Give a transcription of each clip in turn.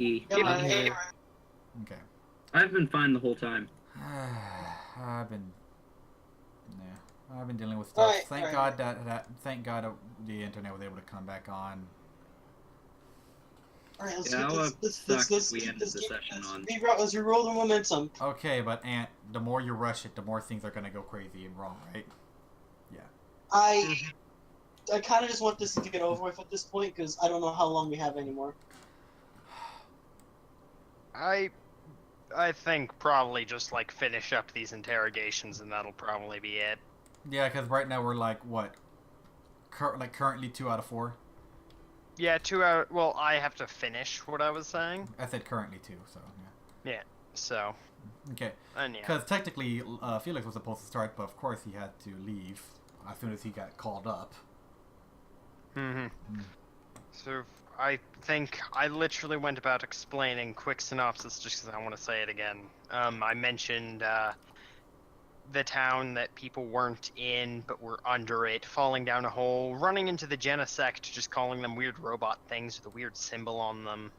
I'm I'm here. here. Okay. I've been fine the whole time. I've been, yeah, I've been dealing with stuff. Alright, Thank alright. God thank God the internet was able to come back on. Alright, let's Yeah, keep that would this. have Let's sucked if let's we keep ended this. the Keep session this. on. Let's reroll the momentum. Okay, but Ant, the more you rush it, the more things are gonna go crazy and wrong, right? Yeah. I kind of just want this to get over with at this point because I don't know how long we have anymore. I think probably just like finish up these interrogations and that'll probably be it. Yeah, because right now we're like what? Currently 2 out of 4. Yeah, 2 out. Well, I have to finish what I was saying. I said currently 2, so yeah. Yeah. So. Okay. And yeah. Because technically, Felix was supposed to start, but of course he had to leave as soon as he got called up. So I think I literally went about explaining quick synopsis just because I want to say it again. I mentioned the town that people weren't in but were under it, falling down a hole, running into the Genesect, just calling them weird robot things with a weird symbol on them.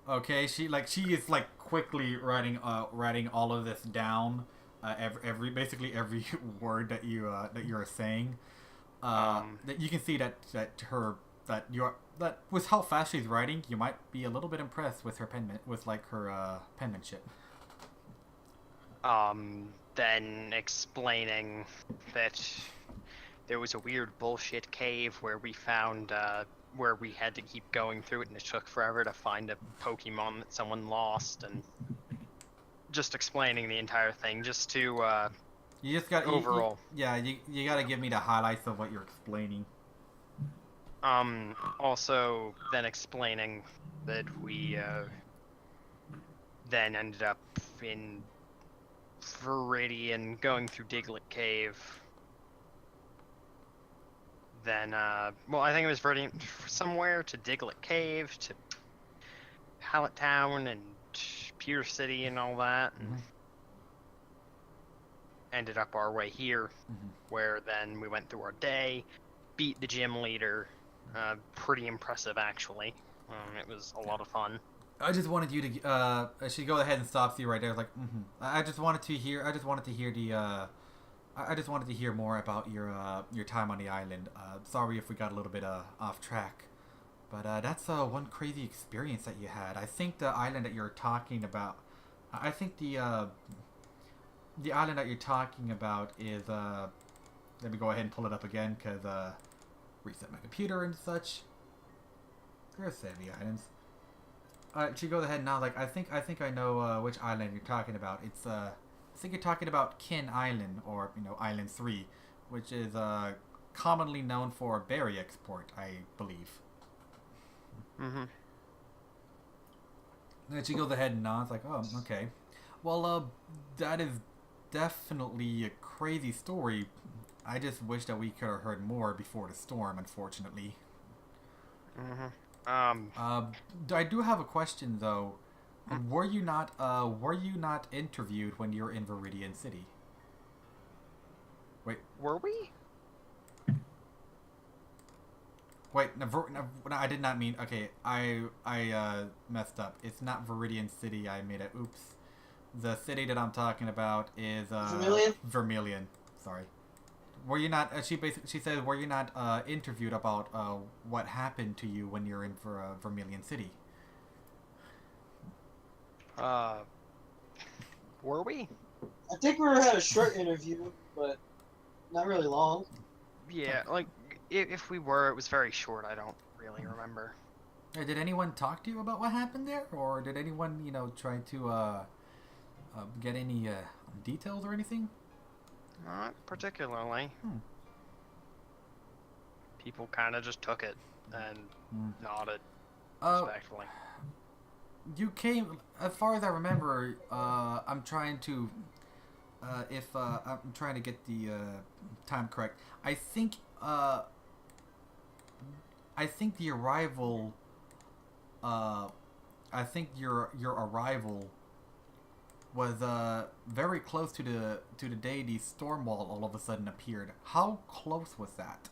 Okay, she is quickly writing all of this down, basically every word that you're saying. That you can see that with how fast she's writing, you might be a little bit impressed with her penmanship. Then explaining that there was a weird bullshit cave where we found where we had to keep going through it, and it took forever to find a Pokemon that someone lost, and just explaining the entire thing, just to you just got overall. You got to give me the highlights of what you're explaining. Also, then explaining that we then ended up in Viridian, going through Diglett Cave. Then, well, I think it was Viridian somewhere to Diglett Cave to Pallet Town and Pure City and all that, and ended up our way here, where then we went through our day, beat the gym leader. Pretty impressive, actually. It was a lot of fun. I just wanted you to. I should go ahead and stop you right there. Like, I just wanted to hear. I just wanted to hear I just wanted to hear more about your time on the island. Sorry if we got a little bit off track, but that's one crazy experience that you had. I think the island that you're talking about. I think the island that you're talking about is. Let me go ahead and pull it up again because reset my computer and such. There's the islands. She goes ahead now. Like I think I know which island you're talking about. It's I think you're talking about Kin Island, or Island 3, which is commonly known for berry export, I believe. And she goes ahead and nods, like, oh, okay. Well, that is definitely a crazy story. I just wish that we could have heard more before the storm, unfortunately. I do have a question though. Were you not interviewed when you were in Viridian City? Wait. Were we? Wait, no, I did not mean. Okay, I messed up. It's not Viridian City. I made a oops. The city that I'm talking about is Vermilion. Sorry. Were you not? She said, were you not interviewed about what happened to you when you're in Vermilion City? Were we? I think we had a short interview, but not really long. Yeah, like if we were, it was very short. I don't really remember. Did anyone talk to you about what happened there, or did anyone try to get any details or anything? Not particularly. People kind of just took it and nodded respectfully. You came, as far as I remember. I'm trying to, I'm trying to get the time correct. I think the arrival. I think your arrival was very close to the day the storm wall all of a sudden appeared. How close was that?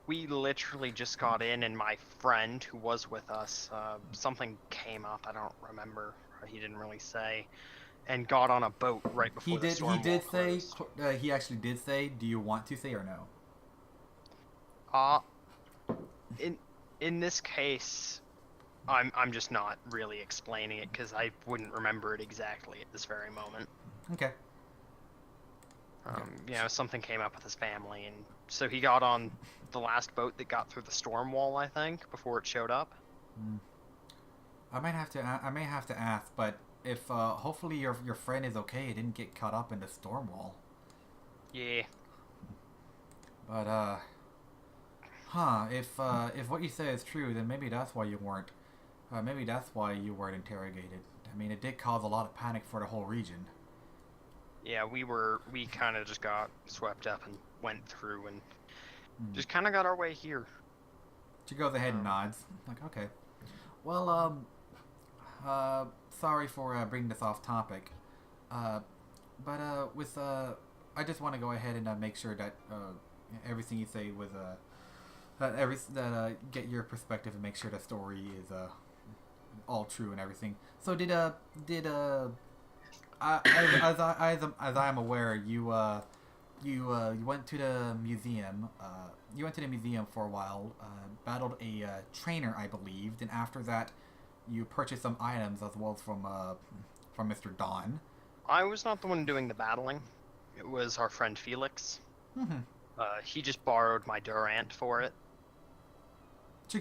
We literally just got in, and my friend who was with us, something came up. I don't remember. He didn't really say, and got on a boat right He before the did. storm He did wall say. closed. He actually did say. Do you want to say or no? Uh, in this case, I'm just not really explaining it because I wouldn't remember it exactly at this very moment. Okay. Something came up with his family, and so he got on the last boat that got through the storm wall, I think, before it showed up. I might have to. I may have to ask, but if hopefully your friend is okay, it didn't get caught up in the storm wall. Yeah. But if what you say is true, then maybe that's why you weren't. Maybe that's why you weren't interrogated. I mean, it did cause a lot of panic for the whole region. Yeah, we kind of just got swept up and went through and just kind of got our way here. She goes ahead and nods. Like, okay. Well, sorry for bringing this off topic. But I just want to go ahead and make sure that everything you say was get your perspective and make sure the story is all true and everything. So as I am aware, you went to the museum. You went to the museum for a while, battled a trainer, I believed, and after that, you purchased some items as well from Mr. Don. I was not the one doing the battling. It was our friend Felix. He just borrowed my Durant for it. She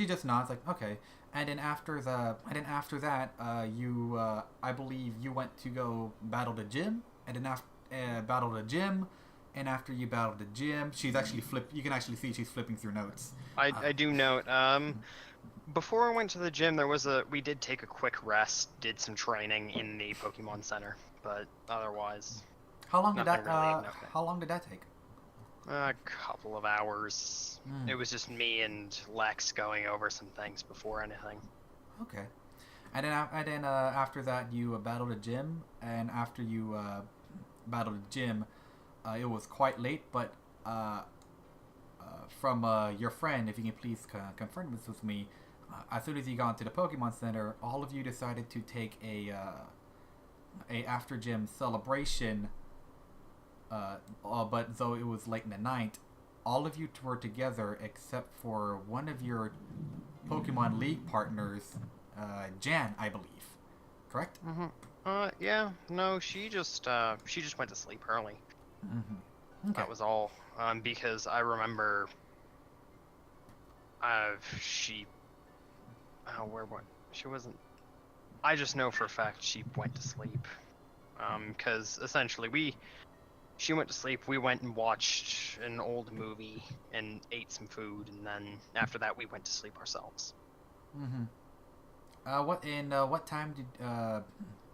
just nods like, okay. And then after that, you I believe you went to go battle the gym, and then battle the gym, and after you battled the gym, she's actually you can actually see she's flipping through notes. I do note. Before I went to the gym, we did take a quick rest, did some training in the Pokemon Center, but otherwise. How long did that? Really how long did that take? A couple of hours. It was just me and Lex going over some things before anything. Okay. And then after that, you battled a gym, and after you battled a gym, it was quite late. But from your friend, if you can please confirm this with me, as soon as you got into the Pokemon Center, all of you decided to take a after gym celebration. But though it was late in the night, all of you were together except for one of your Pokemon League partners, Jan, I believe. Correct? Yeah. No, she just went to sleep early. Okay. That was all. Because I remember. She wasn't. I just know for a fact she went to sleep. Because essentially she went to sleep, we went and watched an old movie and ate some food, and then after that we went to sleep ourselves. What time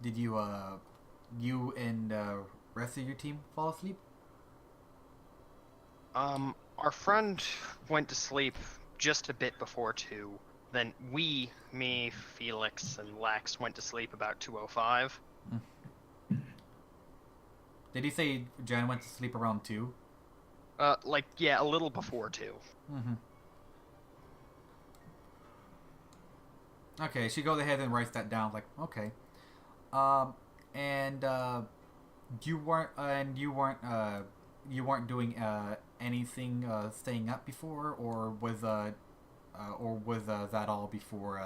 did you and rest of your team fall asleep? Our friend went to sleep just a bit before 2. Then me, Felix, and Lex went to sleep about 2:05. Did he say Jan went to sleep around 2? A little before 2. Okay, she goes ahead and writes that down. Like, okay. You weren't doing anything staying up before, or was that all before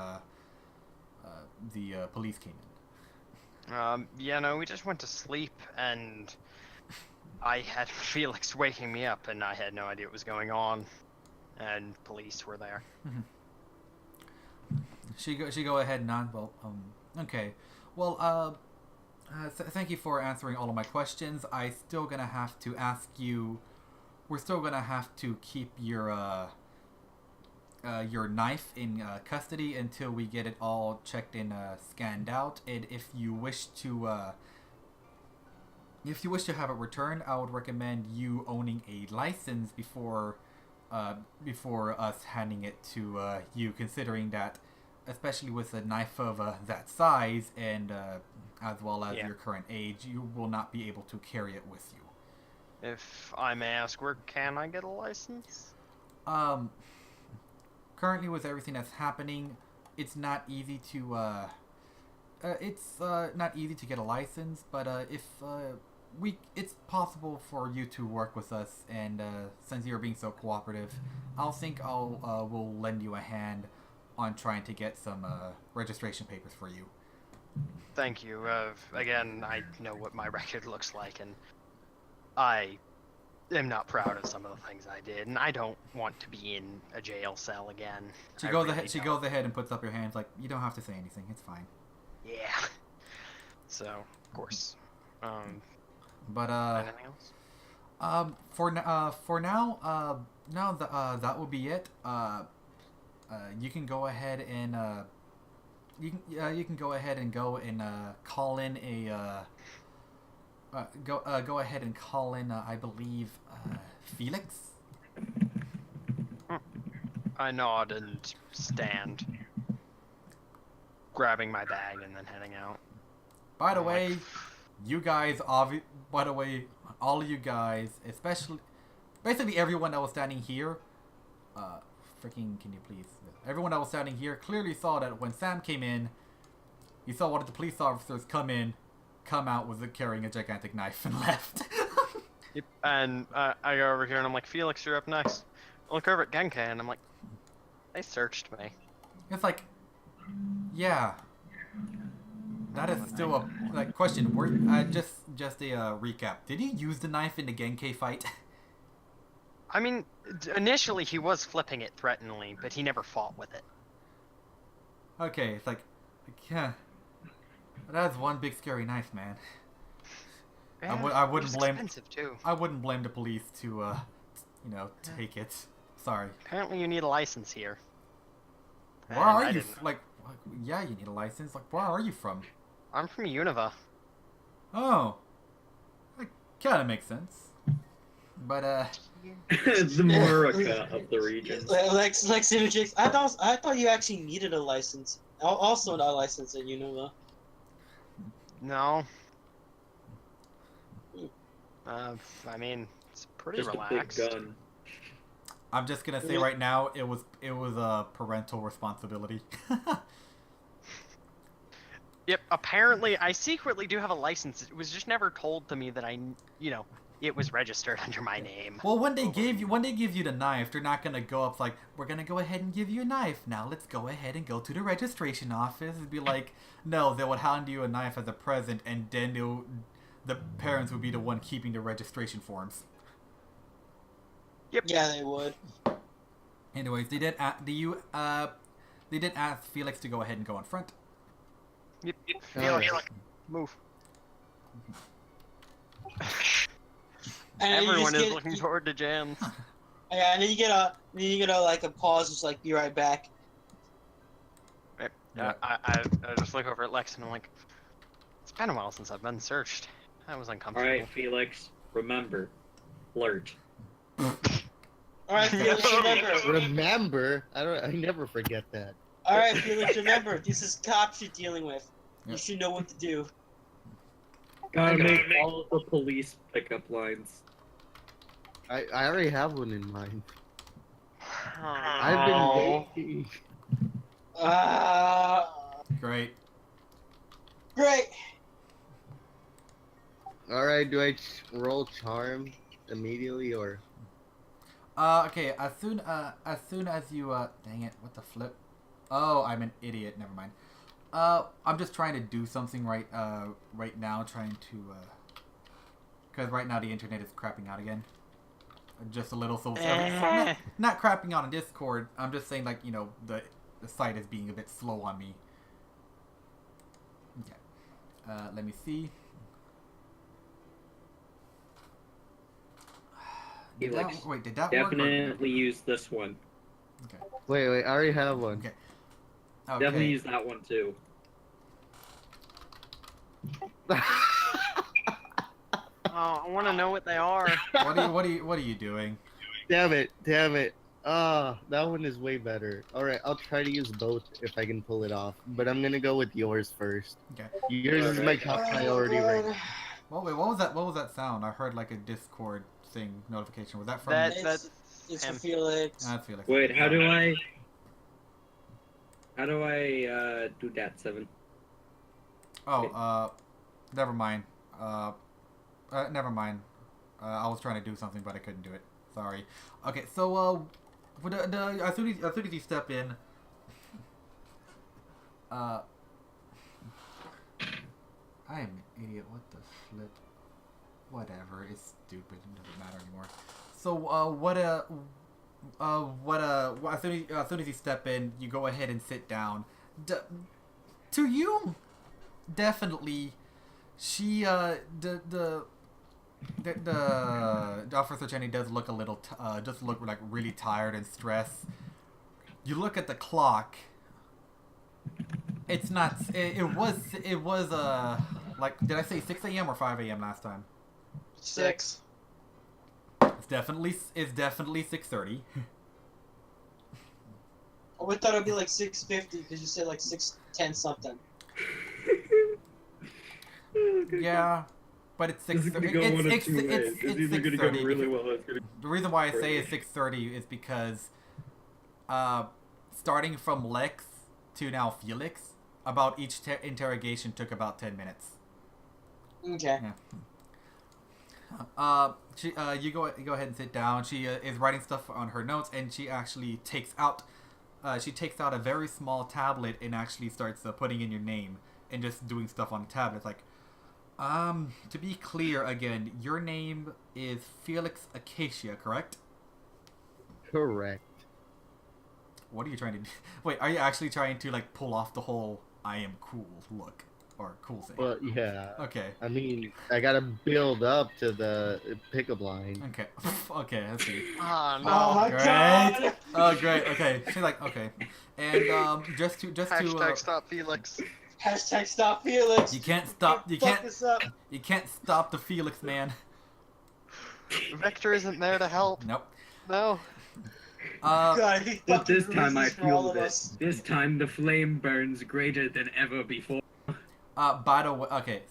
the police came in? We just went to sleep, and I had Felix waking me up, and I had no idea what was going on, and police were there. She go ahead and nod. Well, okay. Well, thank you for answering all of my questions. We're still gonna have to keep your knife in custody until we get it all checked and scanned out. And if you wish to have it returned, I would recommend you owning a license before us handing it to you, considering that, especially with a knife of that size and as well as your current age, you will not be able to carry it with you. If I may ask, where can I get a license? Currently with everything that's happening, it's not easy to not easy to get a license, but if it's possible for you to work with us, and since you're being so cooperative, we'll lend you a hand on trying to get some registration papers for you. Thank you. Again, I know what my record looks like, and I am not proud of some of the things I did, and I don't want to be in a jail cell again. She goes ahead and puts up your hands like, you don't have to say anything. It's fine. Yeah. So, of course. But anything else? for now, that will be it. You can go ahead and you can go ahead and go and call in a go ahead and call in I believe Felix. Hmm. I nod and stand, grabbing my bag and then heading out. By the way, all of you guys, especially, basically everyone that was standing here, can you please? Everyone that was standing here clearly saw that when Sam came in, he saw one of the police officers come out with carrying a gigantic knife and left. Yep. And I go over here and I'm like, Felix, you're up next. I look over at Genkai and I'm like, they searched me. It's like, yeah. That is still a question. Just a recap. Did he use the knife in the Genkai fight? I mean, initially he was flipping it threateningly, but he never fought with it. Okay, it's like yeah. That's one big scary knife, man. Yeah, I wouldn't it was blame. expensive too. I wouldn't blame the police to, take it. Sorry. Apparently, you need a license here. Where And are I you? didn't. Yeah, you need a license. Like, where are you from? I'm from Unova. Oh, that kind of makes sense. But The Murica of the region. Lex Imagix, I thought you actually needed a license. Also, not a license at Unova. No. I mean, it's pretty Just relaxed. a big gun. I'm just gonna say right now, it was a parental responsibility. Yep. Apparently, I secretly do have a license. It was just never told to me that it was registered under my name. Well, when they give you the knife, they're not gonna go up like, we're gonna go ahead and give you a knife. Now let's go ahead and go to the registration office. It'd be like, no, they would hand you a knife as a present, and then the parents would be the one keeping the registration forms. Yep. Yeah, they would. Anyways, they did ask Felix to go ahead and go in front. Yep. Alright. Felix, move. And Everyone is looking forward to jams. Yeah, and then you get a pause, just like be right back. Right. Yeah. I just look over at Lex and I'm like, it's been a while since I've been searched. That was uncomfortable. Alright, Felix, remember, flirt. Alright, Felix, remember. Remember? I never forget that. Alright, Felix, remember. This is cops you're dealing with. Yep. You should know what to do. Gotta make all of the police pickup lines. I already have one in mind. Oh. I've been waiting. Great. Great. Alright, do I roll charm immediately or? Okay. As soon as you dang it, what the flip? Oh, I'm an idiot. Never mind. I'm just trying to do something right now, trying to because right now the internet is crapping out again. Just a little, so not crapping out on Discord. I'm just saying, like, the site is being a bit slow on me. Okay. Let me see. Did that work? Definitely use this one. Okay. Wait, I already have one. Okay. Definitely use that one too. Oh, I want to know what they are. What are you doing? Damn it. That one is way better. Alright, I'll try to use both if I can pull it off. But I'm gonna go with yours first. Okay. Yours is my top priority right now. Well, wait, what was that sound? I heard like a Discord thing notification. Was that from? That's It's for Him. Felix. I feel like. Wait, how do I do that 7? Oh, never mind. Never mind. I was trying to do something, but I couldn't do it. Sorry. Okay, so as soon as you step in, I am an idiot. What the flip? Whatever. It's stupid. It doesn't matter anymore. So as soon as you step in, you go ahead and sit down. To you, definitely, she the Officer Jenny does look a little just look like really tired and stressed. You look at the clock. It's not. It was like, did I say 6 a.m. or 5 a.m. last time? 6. It's definitely 6:30. Oh, we thought it'd be like 6:50 because you said like 6:10 something. Yeah, but it's This 6. is gonna go one of two ways. It's either gonna go 6:30. really well or it's gonna... The reason why I say it's 6:30 is because, starting from Lex to now Felix, about each interrogation took about 10 minutes. Okay. Yeah. You go ahead and sit down. She is writing stuff on her notes, and she actually takes out a very small tablet and actually starts putting in your name and just doing stuff on the tablet. It's like, to be clear again, your name is Felix Acacia, correct? Correct. What are you trying to do? Wait, are you actually trying to like pull off the whole "I am cool" look or cool thing? Well, yeah. Okay. I mean, I gotta build up to the pickup line. Okay. Okay. Let's see. Oh no. Oh my Great. god! Oh, great. Okay. She's like, okay, and just to Hashtag stop Felix. Hashtag stop Felix. you can't stop. You Fuck can't. this up. You can't stop the Felix man. Vector isn't there to help. Nope. No. God, he But fucking this time I ruins this for all feel of that us. this time the flame burns greater than ever before. By the way, okay.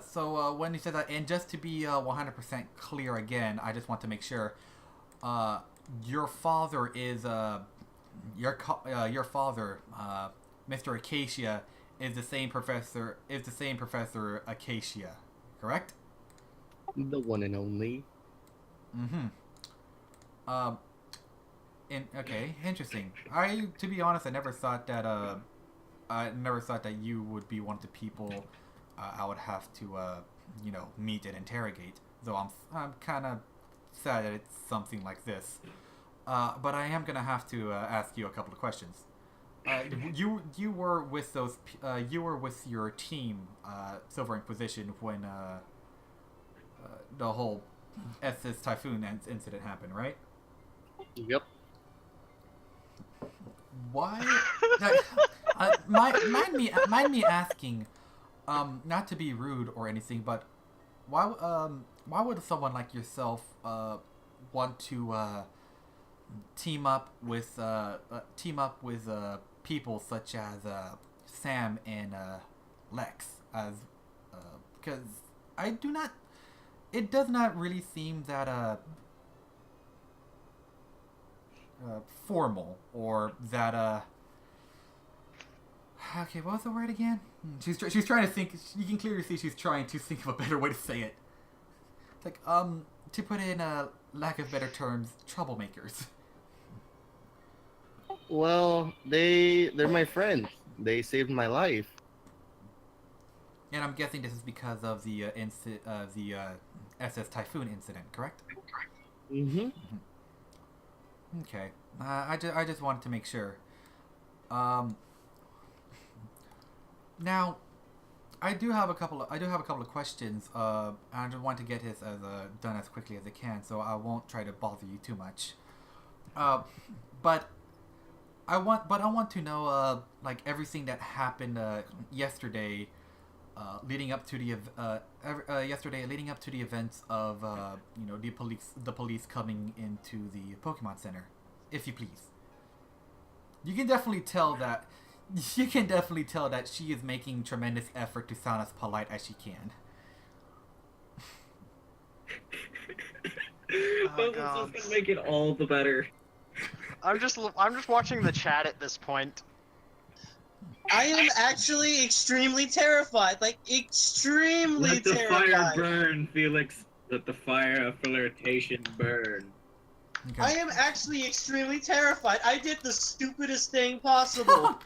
So when you said that, and just to be 100% clear again, I just want to make sure. Your father is your father, Mr. Acacia, is the same professor. Is the same Professor Acacia, correct? The one and only. Mm-hmm. Okay, interesting. To be honest, I never thought that you would be one of the people I would have to, meet and interrogate. Though I'm kind of sad that it's something like this. But I am gonna have to ask you a couple of questions. You were with you were with your team, Silver Inquisition, when the whole SS Typhoon incident happened, right? Yep. Why? Mind me asking, not to be rude or anything, but why would someone like yourself want to team up with people such as Sam and Lex, as because I do not. It does not really seem that formal or that okay, what was the word again? She's trying to think. You can clearly see she's trying to think of a better way to say it. It's like to put in a lack of better terms, troublemakers. Well, they're my friends. They saved my life. And I'm guessing this is because of the SS Typhoon incident, correct? Mm-hmm. Okay. I just wanted to make sure. Now, I do have a couple of questions. And I just want to get this done as quickly as I can, so I won't try to bother you too much. But I want to know like everything that happened yesterday, leading up to the events of the police coming into the Pokemon Center, if you please. You can definitely tell that she is making tremendous effort to sound as polite as she can. Well, that's God. just gonna make it all the better. I'm just watching the chat at this point. I am actually extremely terrified. Like, extremely Let the terrified. fire burn, Felix. Let the fire of flirtation burn. Okay. I am actually extremely terrified. I did the stupidest thing possible.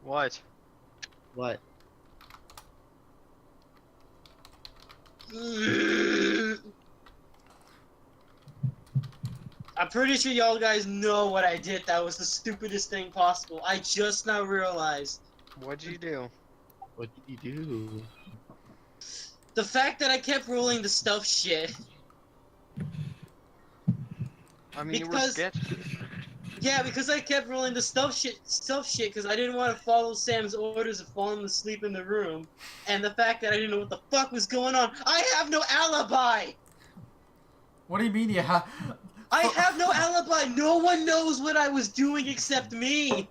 What? What? I'm pretty sure y'all guys know what I did. That was the stupidest thing possible. I just now realized. What'd you do? What did you do? The fact that I kept rolling the stuff shit. I mean, you were Because- sketchy. Yeah, because I kept rolling the stuff shit, because I didn't want to follow Sam's orders of falling asleep in the room. And the fact that I didn't know what the fuck was going on. I have no alibi! What do you mean you have? I have no alibi! No one knows what I was doing except me!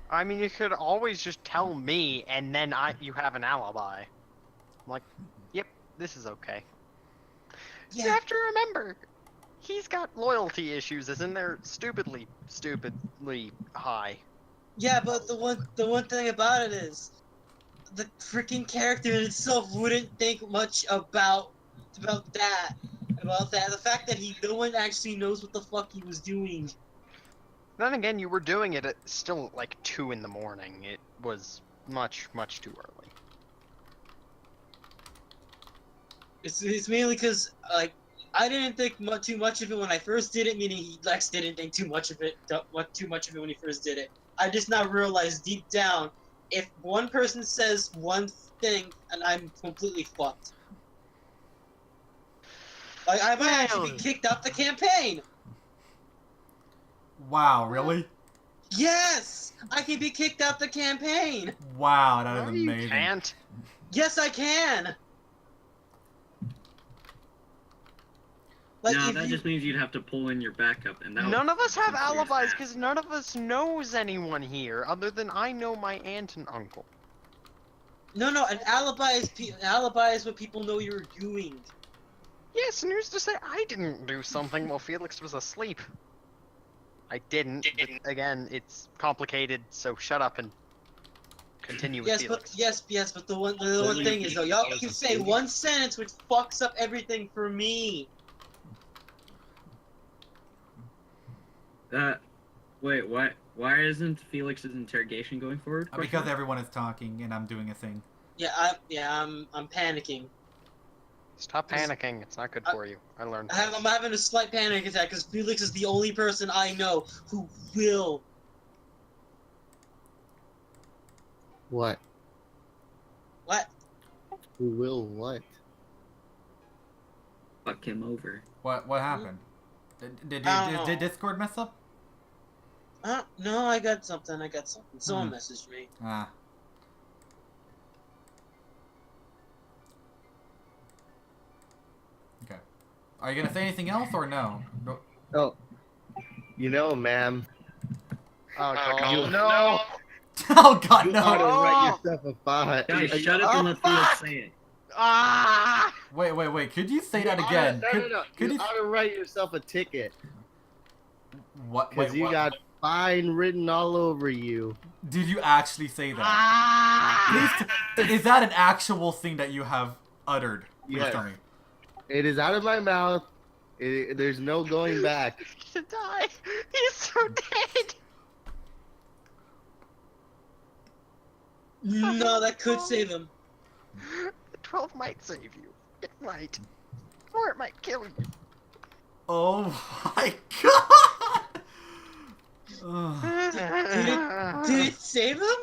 I mean, you could always just tell me, and then you have an alibi. I'm like, yep, this is okay. You Yeah, have to remember, he's got loyalty issues, isn't there? Stupidly high. yeah, but the one thing about it is, the freaking character in itself wouldn't think much about that. The fact that no one actually knows what the fuck he was doing. Then again, you were doing it at still like 2 in the morning. It was much too early. It's mainly because, like, I didn't think too much of it when I first did it, meaning Lex didn't think too much of it when he first did it. I just now realized deep down, if one person says one thing, and I'm completely fucked. Like, I might actually be kicked out the campaign! Wow, really? Yes! I can be kicked out the campaign! Wow, that No, is you amazing. can't. Yes, I can! Like, No, if that you... just means you'd have to pull in your backup, and that None of us have would clear alibis that. because none of us knows anyone here other than I know my aunt and uncle. No, an alibi is what people know you're doing. Yes, and who's to say I didn't do something while Felix was asleep? I didn't. But again, it's complicated, so shut up and continue with Felix. Yes, but the one thing is though, y'all can say one sentence which fucks up everything for me. Wait, what? Why isn't Felix's interrogation going forward? Because everyone is talking and I'm doing a thing. I'm panicking. Stop panicking. It's not good for you. I learned. I'm having a slight panic attack because Felix is the only person I know who will. What? What? Who will what? Fuck him over. What happened? I don't know. Did Discord mess up? No, I got something. Someone Hmm. messaged me. Ah. Okay. Are you gonna say anything else or no? No. Oh, you know, ma'am, Oh, God. no! Oh God, you ought to no! write yourself a fine. Guys, shut up and let Felix say it. Ah! Wait. Could you say that again? No. Could You you? ought to write yourself a ticket What? because Wait, you what? got fine written all over you. Did you actually say that? Ah! Please is that an actual thing that you have uttered? Please Yes. tell me. It is out of my mouth. There's no going back. He's gonna die. He's so dead. No, that could save him. The 12 might save you. It might. Or it might kill you. Oh my God! Ugh. Did it save him?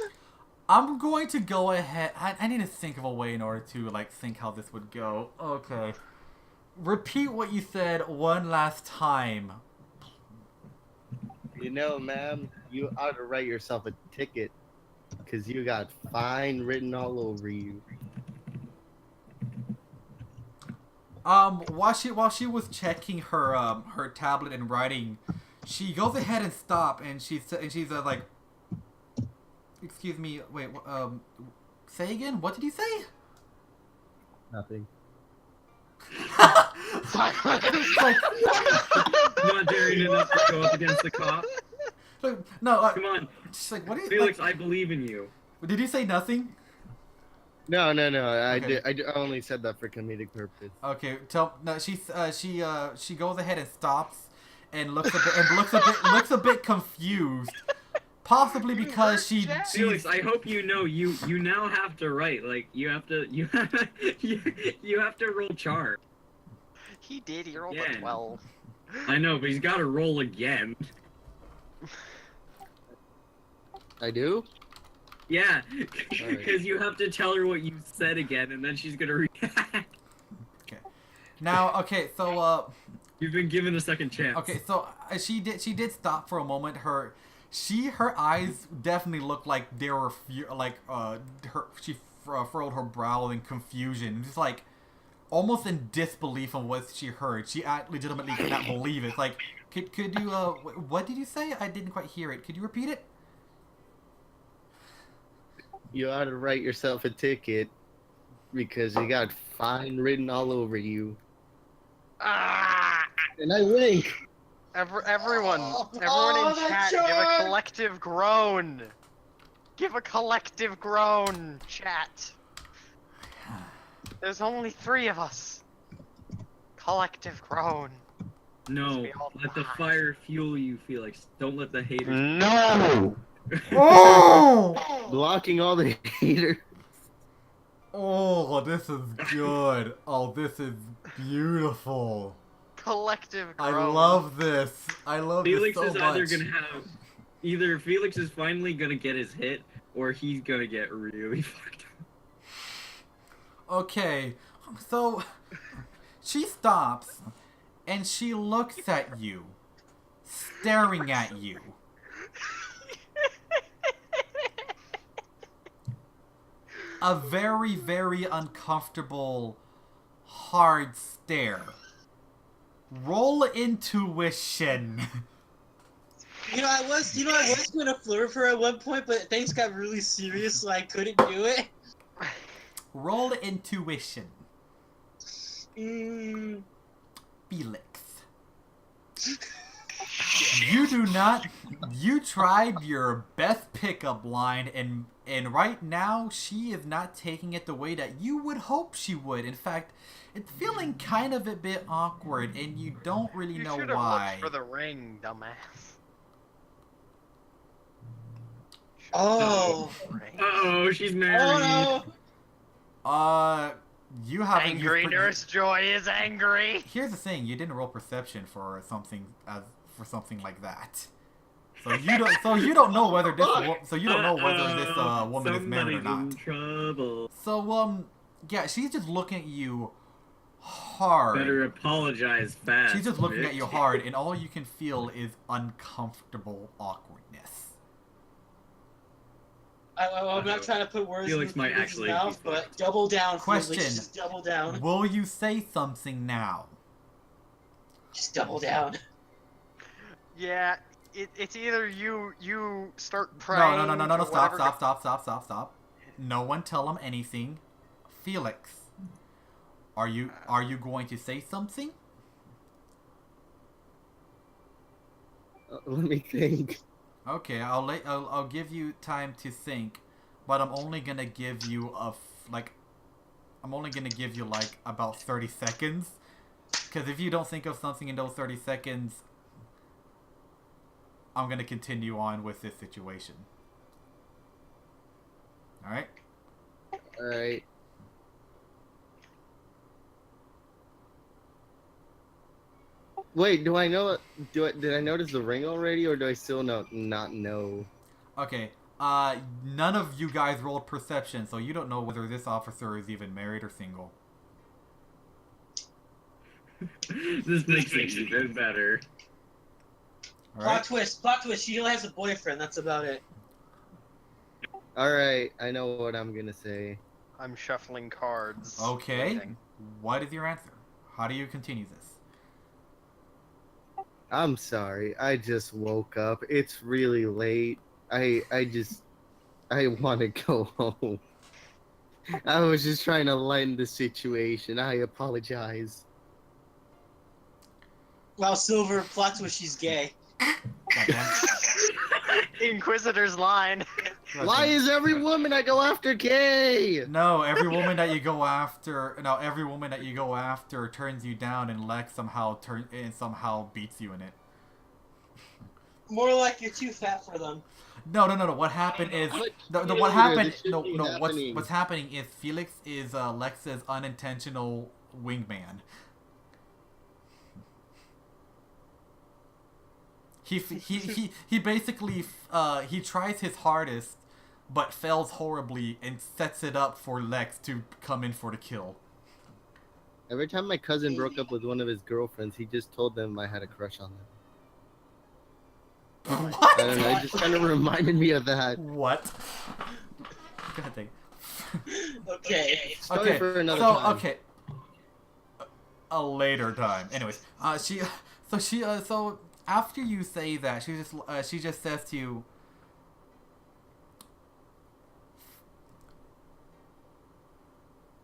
I'm going to go ahead. I need to think of a way in order to think how this would go. Okay. Repeat what you said one last time. You know, ma'am, you ought to write yourself a ticket because you got fine written all over you. While she was checking her tablet and writing, she goes ahead and she's like, excuse me, wait, say again? What did you say? Nothing. Silence. Like, Not daring enough to go up against the cop. no, Come on, just like, what do you, Felix, like, I believe in you. did you say nothing? No. I Okay. did. I only said that for comedic purpose. Okay, no, she goes ahead and stops and looks a bit confused, possibly because she Felix, I hope you know you now have to write. Like you have to you have to roll charm. He did. He rolled Yeah. a 12. I know, but he's got to roll again. I do. Yeah, Alright. because you have to tell her what you said again, and then she's gonna react. now. Okay, so You've been given a second chance. okay, so she did stop for a moment. Her eyes definitely looked like they were she furrowed her brow in confusion, just like almost in disbelief of what she heard. She legitimately could not believe it. Like, could you what did you say? I didn't quite hear it. Could you repeat it? You ought to write yourself a ticket because you got fine written all over you. Ah! And I wink. Everyone in that chat, give a charm! collective groan. Give a collective groan, chat. There's only 3 of us. Collective groan. No, We all let the die. fire fuel you, Felix. Don't let the haters. No! Oh! Blocking all the haters. Oh, this is good. Oh, this is beautiful. Collective groan. I love this. I love Felix this is so either much. gonna have, either Felix is finally gonna get his hit, or he's gonna get really fucked up. Okay, so she stops and she looks at you, staring at you. A very, very uncomfortable, hard stare. Roll intuition. I was gonna flirt with her at one point, but things got really serious, so I couldn't do it. Roll intuition. Mm, Felix. You do not. You tried your best pickup line, and right now she is not taking it the way that you would hope she would. In fact, it's feeling kind of a bit awkward, and you don't really You know should have why. looked for the ring, dumbass. oh. Ring. Uh-oh, she's married. Oh no! You haven't. Angry Nurse Joy is angry. Here's the thing: you didn't roll perception for something like that. So you don't know whether this woman is married or Somebody's not. in trouble. So yeah, she's just looking at you hard. Better apologize fast. She's just looking bitch. at you hard, and all you can feel is uncomfortable awkwardness. I'm not trying to put words Felix in might Felix's actually be mouth, but fucked. double down, Question. Felix. Just double down. Will you say something now? Just double down. Yeah, it's either you start praying. No. to Stop. whatever- Stop. No one tell him anything. Felix, are you going to say something? Let me think. Okay, I'll give you time to think, but I'm only gonna give you like about 30 seconds, because if you don't think of something in those 30 seconds, I'm gonna continue on with this situation. All right. All right. Wait, do I know? Did I notice the ring already, or do I still not know? Okay. None of you guys rolled perception, so you don't know whether this officer is even married or single. This makes it even better. All right. Plot twist. She only has a boyfriend. That's about it. All right, I know what I'm gonna say. I'm shuffling cards. Okay. waiting. What is your answer? How do you continue this? I'm sorry. I just woke up. It's really late. I want to go home. I was just trying to lighten the situation. I apologize. While Silver plots when she's gay. Goddamn. Inquisitor's line. Why is every woman I go after gay? No, every woman that you go after, turns you down, and Lex somehow beats you in it. More like you're too fat for them. No. What happened is what's happening is Felix is Lex's unintentional wingman. He basically he tries his hardest, but fails horribly and sets it up for Lex to come in for the kill. Every time my cousin broke up with one of his girlfriends, he just told them I had a crush on them. What? I don't know, it just kind of reminded me of that. What? God dang. Okay. Story for another time. Okay. A later time. Anyways, so after you say that, she just says to you,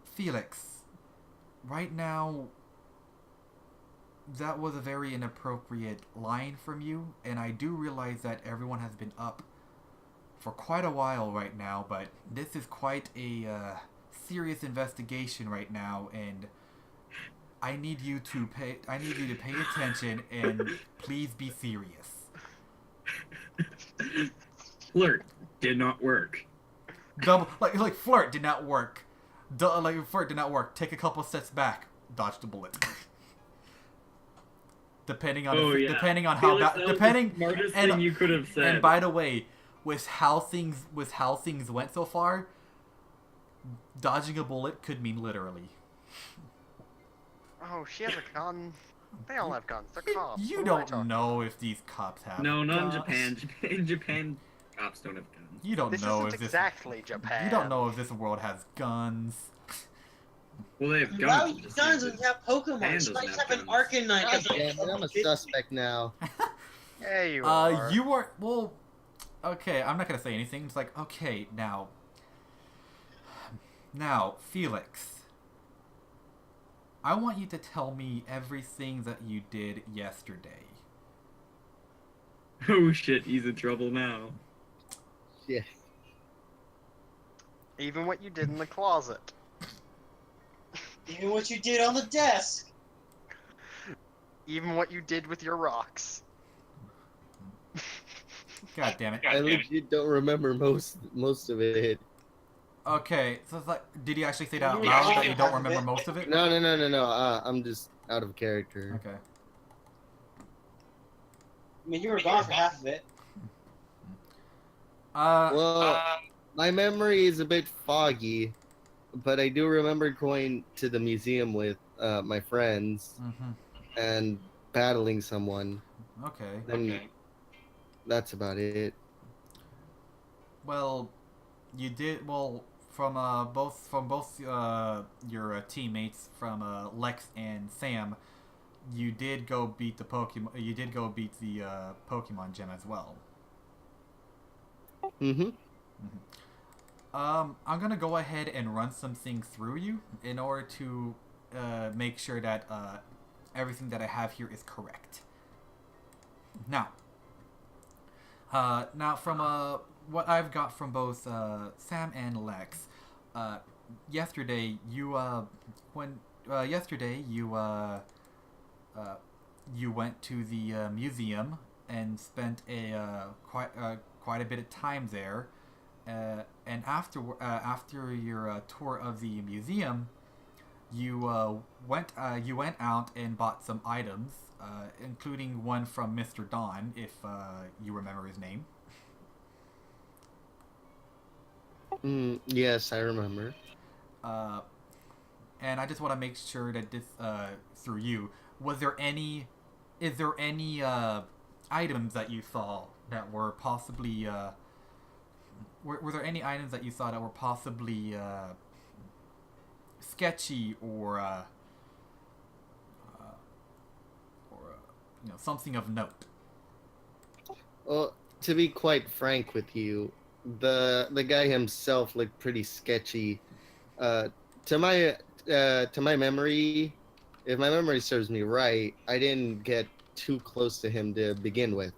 Felix, right now, that was a very inappropriate line from you, and I do realize that everyone has been up for quite a while right now, but this is quite a serious investigation right now, and I need you to pay attention and please be serious. Flirt did not work. Like flirt did not work. Flirt did not work. Take a couple steps back. Dodge the bullet. Depending on how Felix, that was the smartest thing you could have said. And by the way, with how things went so far, dodging a bullet could mean literally. Oh, she has a gun. They all have guns. They're cops. You What am I don't talking know if these cops have No, not in guns. Japan. In Japan, cops don't have guns. You don't This know isn't if this. exactly Japan. You don't know if this world has guns. Well, they have Why guns. would you guns when you have Pokemon? Japan She might doesn't have have an guns. Arcanine. God damn it, I'm a suspect now. Yeah, you are. You are well. Okay, I'm not gonna say anything. It's like okay, now, Felix. I want you to tell me everything that you did yesterday. Oh shit, he's in trouble now. Yeah. Even what you did in the closet. Even what you did on the desk. Even what you did with your rocks. God damn it. I legit don't remember most of it. Okay, so it's like, did you actually say that out You loud that remember you don't half of remember it? most of it? No. I'm just out of character. Okay. I mean, you were gone for half of it. Well, my memory is a bit foggy, but I do remember going to the museum with my friends mhm. and battling someone. Okay. And that's about it. Well, you did well from both your teammates from Lex and Sam. You did go beat the Pokemon. You did go beat the Pokemon gym as well. Mm-hmm. I'm gonna go ahead and run some things through you in order to make sure that everything that I have here is correct. Now from what I've got from both Sam and Lex, yesterday you went to the museum and spent quite a bit of time there, and after your tour of the museum, you went out and bought some items, including one from Mr. Don, if you remember his name. Yes, I remember. And I just want to make sure that this through you, is there any items that you saw that were possibly were there any items that you saw that were possibly sketchy or something of note? Well, to be quite frank with you, the guy himself looked pretty sketchy. To my memory, if my memory serves me right, I didn't get too close to him to begin with.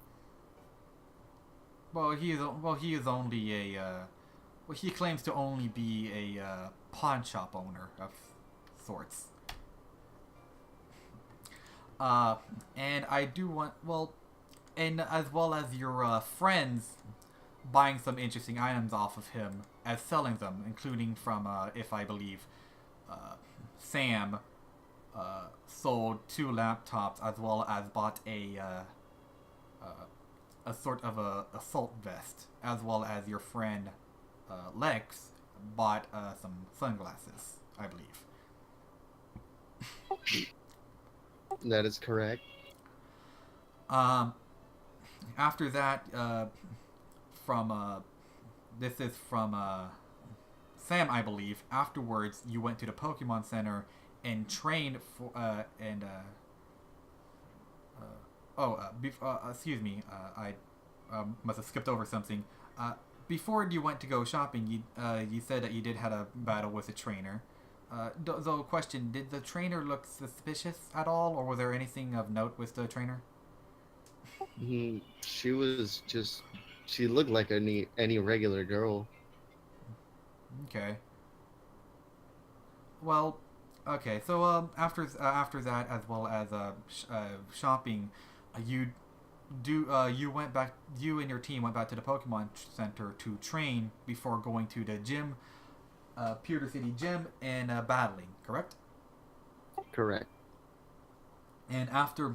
Well, he is only a he claims to only be a pawn shop owner of sorts. And I do want and as well as your friends buying some interesting items off of him as selling them, including from if I believe Sam sold 2 laptops as well as bought a sort of a assault vest, as well as your friend Lex bought some sunglasses, I believe. That is correct. After that, this is from Sam, I believe. Afterwards, you went to the Pokemon Center and trained for excuse me, I must have skipped over something. Before you went to go shopping, you said that you did have a battle with a trainer. So, question: did the trainer look suspicious at all, or was there anything of note with the trainer? She was just. She looked like any regular girl. Okay. Well, okay. So after that, as well as shopping, you went back. You and your team went back to the Pokemon Center to train before going to the gym, Pewter City Gym, and battling. Correct. Correct. And after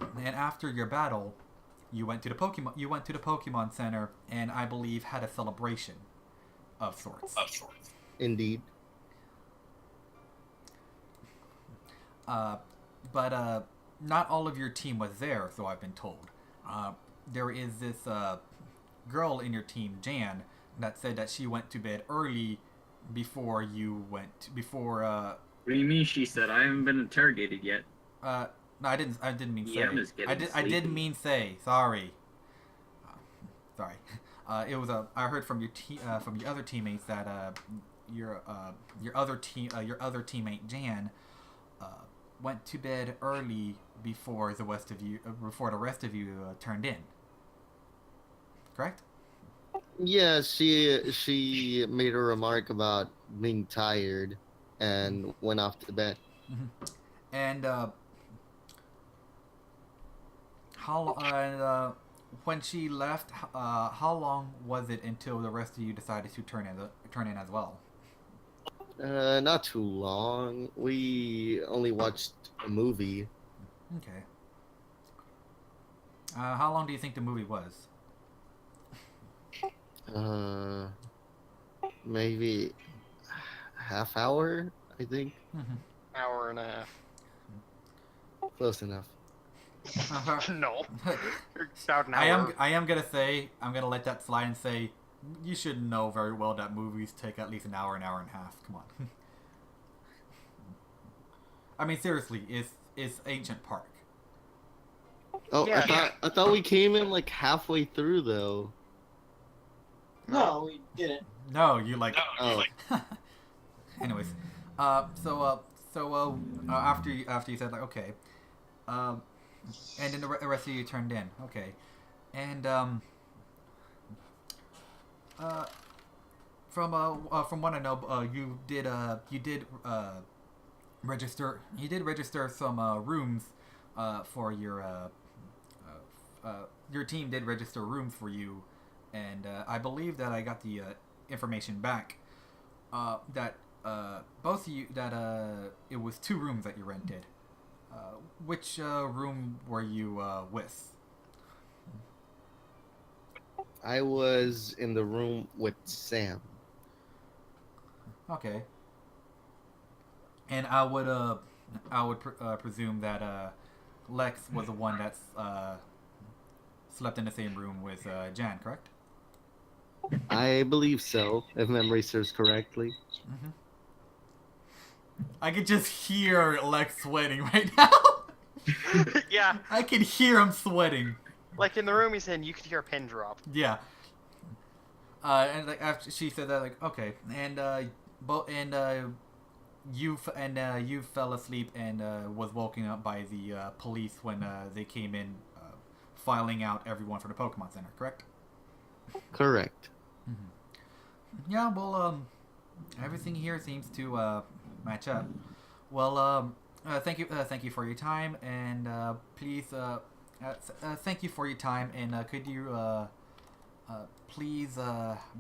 your battle, you went to the Pokemon Center, and I believe had a celebration of sorts. Indeed. But not all of your team was there, so I've been told. There is this girl in your team, Jan, that said that she went to bed early before you went. What do you mean? She said I haven't been interrogated yet. No, I didn't mean say. Yeah, I'm just getting I didn't mean say. Sorry. Sorry. It was I heard from from your other teammates that your other teammate Jan went to bed early before the rest of you turned in. Correct? Yeah, she made a remark about being tired and went off to bed. Mm-hmm. And when she left, how long was it until the rest of you decided to turn in as well? Not too long. We only watched a movie. Okay. How long do you think the movie was? Maybe half hour, I think. Mm-hmm. Hour and a half. Close enough. No. About an hour. I am gonna let that slide and say you should know very well that movies take at least an hour and a half. Come on. I mean, seriously, it's Ancient Park. Oh, Yeah. I thought we came in like halfway through though. No, we didn't. No, you like. Oh, Anyways, so after you said like okay, and then the rest of you turned in, okay, and from what I know, you did register some rooms for your team did register rooms for you, and I believe that I got the information back that both of you that it was 2 rooms that you rented. Which room were you with? I was in the room with Sam. Okay. And I would presume that Lex was the one that's slept in the same room with Jan, correct? I believe so, if memory serves correctly. Mm-hmm. I could just hear Lex sweating right now. Yeah. I could hear him sweating. Like in the room he's in, you could hear a pin drop. Yeah. And like after she said that, like okay, and you fell asleep and was woken up by the police when they came in filing out everyone for the Pokemon Center, correct? Correct. Yeah, well, everything here seems to match up. Well, thank you for your time, and please, thank you for your time, and could you please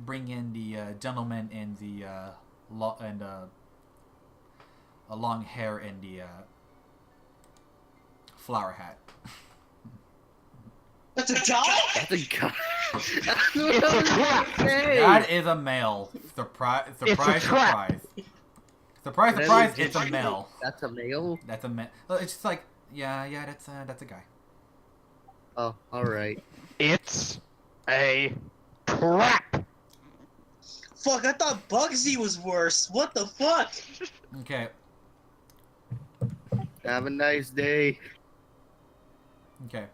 bring in the gentleman in the a long hair and the flower hat. That's a guy? That's a guy. That is a male. Surprise! Surprise! Surprise! Surprise! Surprise! It's a male. That's a male? That's a male. It's just like, yeah, that's a guy. Oh, alright. It's a trap. Fuck, I thought Bugsy was worse. What the fuck? Okay. Have a nice day. Okay.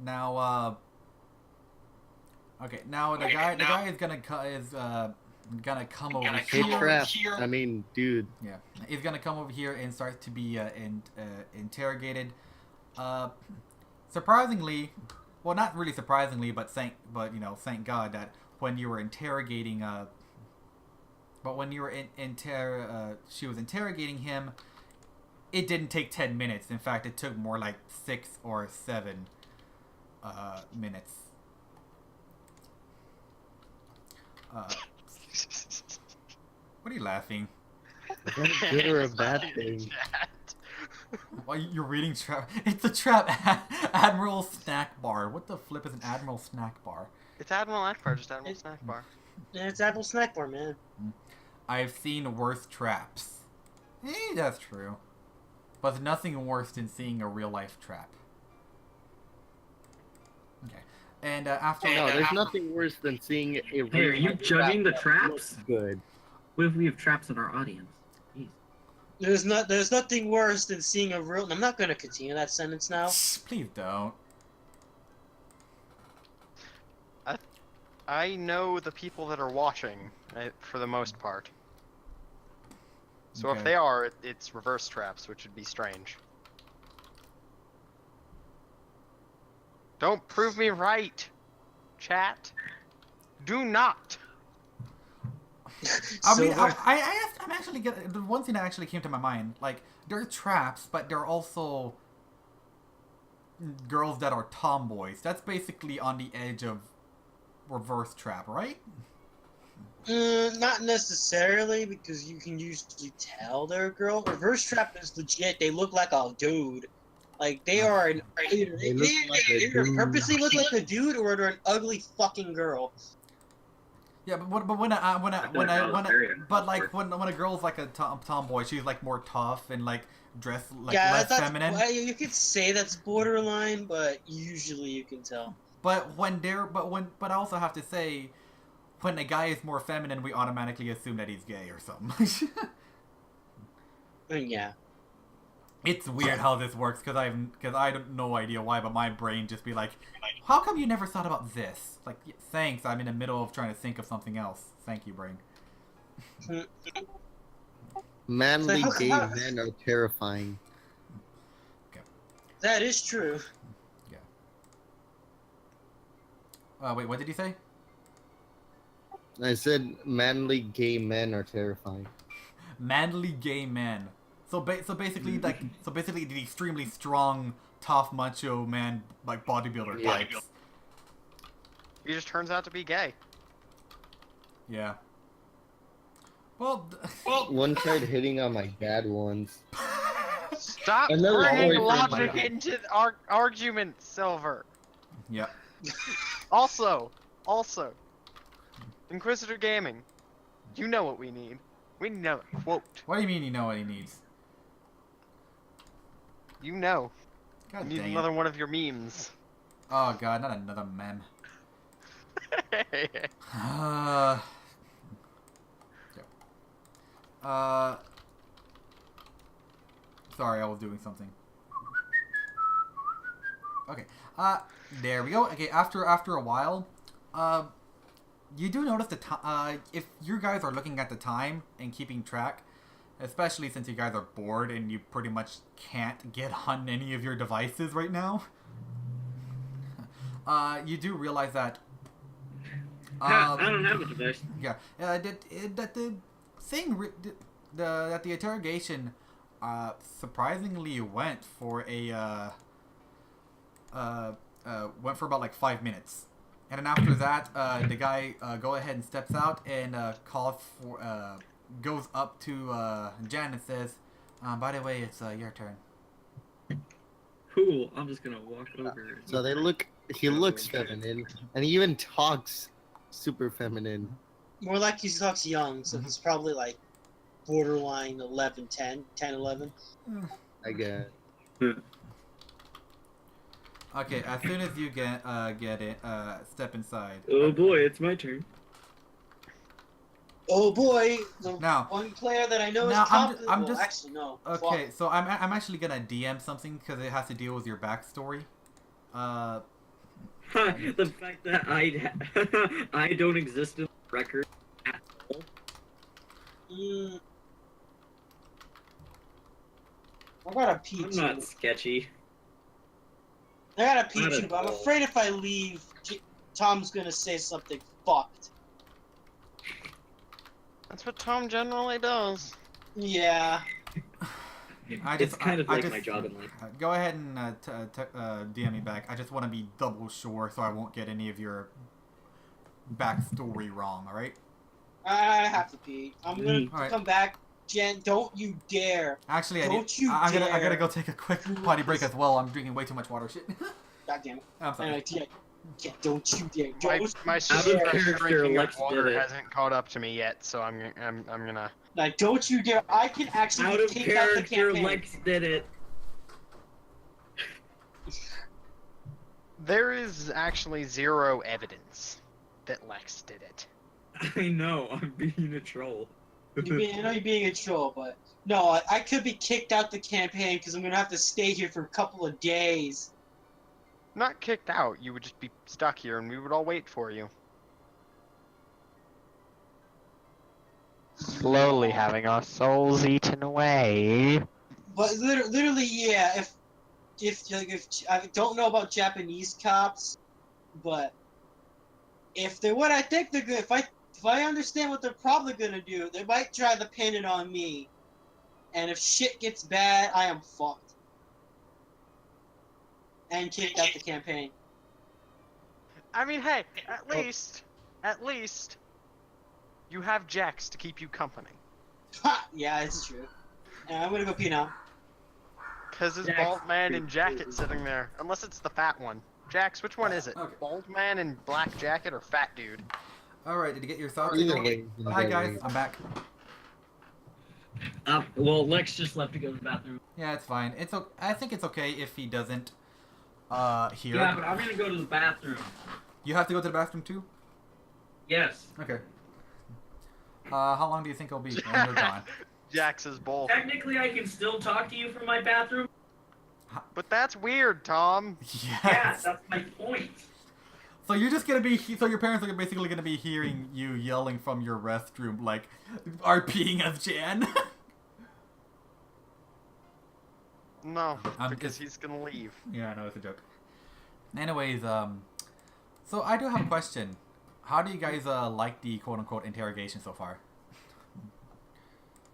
Now, okay. Now the guy is gonna come over Hey, here. Trap. I mean, dude. Yeah, he's gonna come over here and start to be interrogated. Surprisingly, well, not really surprisingly, but thank God that when you were interrogating, she was interrogating him. It didn't take 10 minutes. In fact, it took more like 6 or 7 minutes. What are you laughing? Is that a good or a bad thing? Why you're reading trap? It's a trap. Admiral Snack Bar. What the flip is an Admiral Snack Bar? It's Admiral Akbar, just Admiral Snack Bar. Yeah, it's Apple Snack Bar, man. I've seen worse traps. That's true. But there's nothing worse than seeing a real life trap. Okay. And after There's nothing worse than seeing a Hey, are you judging the traps? Good. What if we have traps in our audience? Jeez. There's nothing worse than seeing a real. I'm not gonna continue that sentence now. Please don't. I know the people that are watching, for the most part. So Okay. if they are, it's reverse traps, which would be strange. Don't prove me right, chat. Do not. I mean, I'm actually getting the one thing that actually came to my mind. Like, they're traps, but they're also girls that are tomboys. That's basically on the edge of reverse trap, right? Not necessarily, because you can usually tell they're a girl. Reverse trap is legit. They look like a dude. Like they are either purposely look like a dude or they're an ugly fucking girl. Yeah, but when a girl's like a tomboy, she's like more tough and like dressed like less feminine. Well, you could say that's borderline, but usually you can tell. But I also have to say, when a guy is more feminine, we automatically assume that he's gay or something. Yeah. It's weird how this works because I have no idea why, but my brain just be like, how come you never thought about this? Like, thanks, I'm in the middle of trying to think of something else. Thank you, brain. Manly gay men are terrifying. Okay. That is true. Yeah. Wait, what did you say? I said manly gay men are terrifying. Manly gay men. So basically the extremely strong, tough, macho man, like bodybuilder types. He just turns out to be gay. Yeah. Well, One tried hitting on my dad once. Stop Another bringing boyfriend logic might- into the argument, Silver. yeah. Also, Inquisitor Gaming, you know what we need. We know a quote. What do you mean you know what he needs? You know. God We need dang another it. one of your memes. Oh god, not another meme. Sorry, I was doing something. Okay. There we go. Okay, after a while, you do notice the time. If you guys are looking at the time and keeping track, especially since you guys are bored and you pretty much can't get on any of your devices right now. You do realize that. I don't have a device. Yeah, that the thing, that the interrogation, surprisingly went for went for about like 5 minutes, and then after that, the guy go ahead and steps out and calls for goes up to Jan and says, "By the way, it's your turn." Cool. I'm just gonna walk over. So he looks feminine, and he even talks super feminine. More like he talks young, so he's probably like borderline 11, 10, 10, 11. I guess. Okay, as soon as you get it, step inside. Oh boy, it's my turn. Oh boy, the Now- one player that I know is now, competent. I'm well, just- actually no. Okay, Fuck. so I'm actually gonna DM something because it has to deal with your backstory. The fact that I don't exist in the record at all. I got a pee I'm too. not sketchy. I got a pee Not too, at but I'm all. afraid if I leave, Tom's gonna say something fucked. That's what Tom generally does. Yeah. It's kind of like my job in life. Go ahead and DM me back. I just want to be double sure so I won't get any of your backstory wrong. All right? I have to pee. I'm gonna Alright. come back. Jen, don't you dare. Actually, Don't you I gotta dare go take a quick do potty break this. as well. I'm drinking way too much water. Shit. God damn it. I'm sorry. Anyway, yeah, don't you dare. My Don't, character, drinking Lex of water did it. hasn't caught up to me yet, so I'm gonna. like, don't you dare. I can actually Out of kick out the character, campaign. Lex did it. There is actually zero evidence that Lex did it. I know, I'm being a troll. I know you're being a troll, but no, I could be kicked out the campaign because I'm gonna have to stay here for a couple of days. Not kicked out. You would just be stuck here, and we would all wait for you. Slowly having our souls eaten away. But literally, yeah. If I don't know about Japanese cops, but if they're what I think they're good, if I understand what they're probably gonna do, they might try to pin it on me. And if shit gets bad, I am fucked. And kicked out the campaign. I mean, hey, at least, you have Jax to keep you company. Ha! Yeah, it's true. Yeah, I'm gonna go pee now. Cause his Jax bald man in is jacket true. sitting there. Unless it's the fat one. Jax, which one is it? Okay. Bald man in black jacket or fat dude? All right. Did you get your thoughts? Either way. Hi guys, I'm back. Well, Lex just left to go to the bathroom. Yeah, it's fine. I think it's okay if he doesn't hear. Yeah, but I'm gonna go to the bathroom. You have to go to the bathroom too? Yes. Okay. How long do you think it'll be when you're gone? Jax is both. Technically, I can still talk to you from my bathroom. But that's weird, Tom. Yes. Yeah, that's my point. So you're just gonna be. So your parents are basically gonna be hearing you yelling from your restroom, like, "RPing as Jan." No, I'm because just- he's gonna leave. Yeah, I know, it's a joke. Anyways, so I do have a question. How do you guys like the quote-unquote interrogation so far?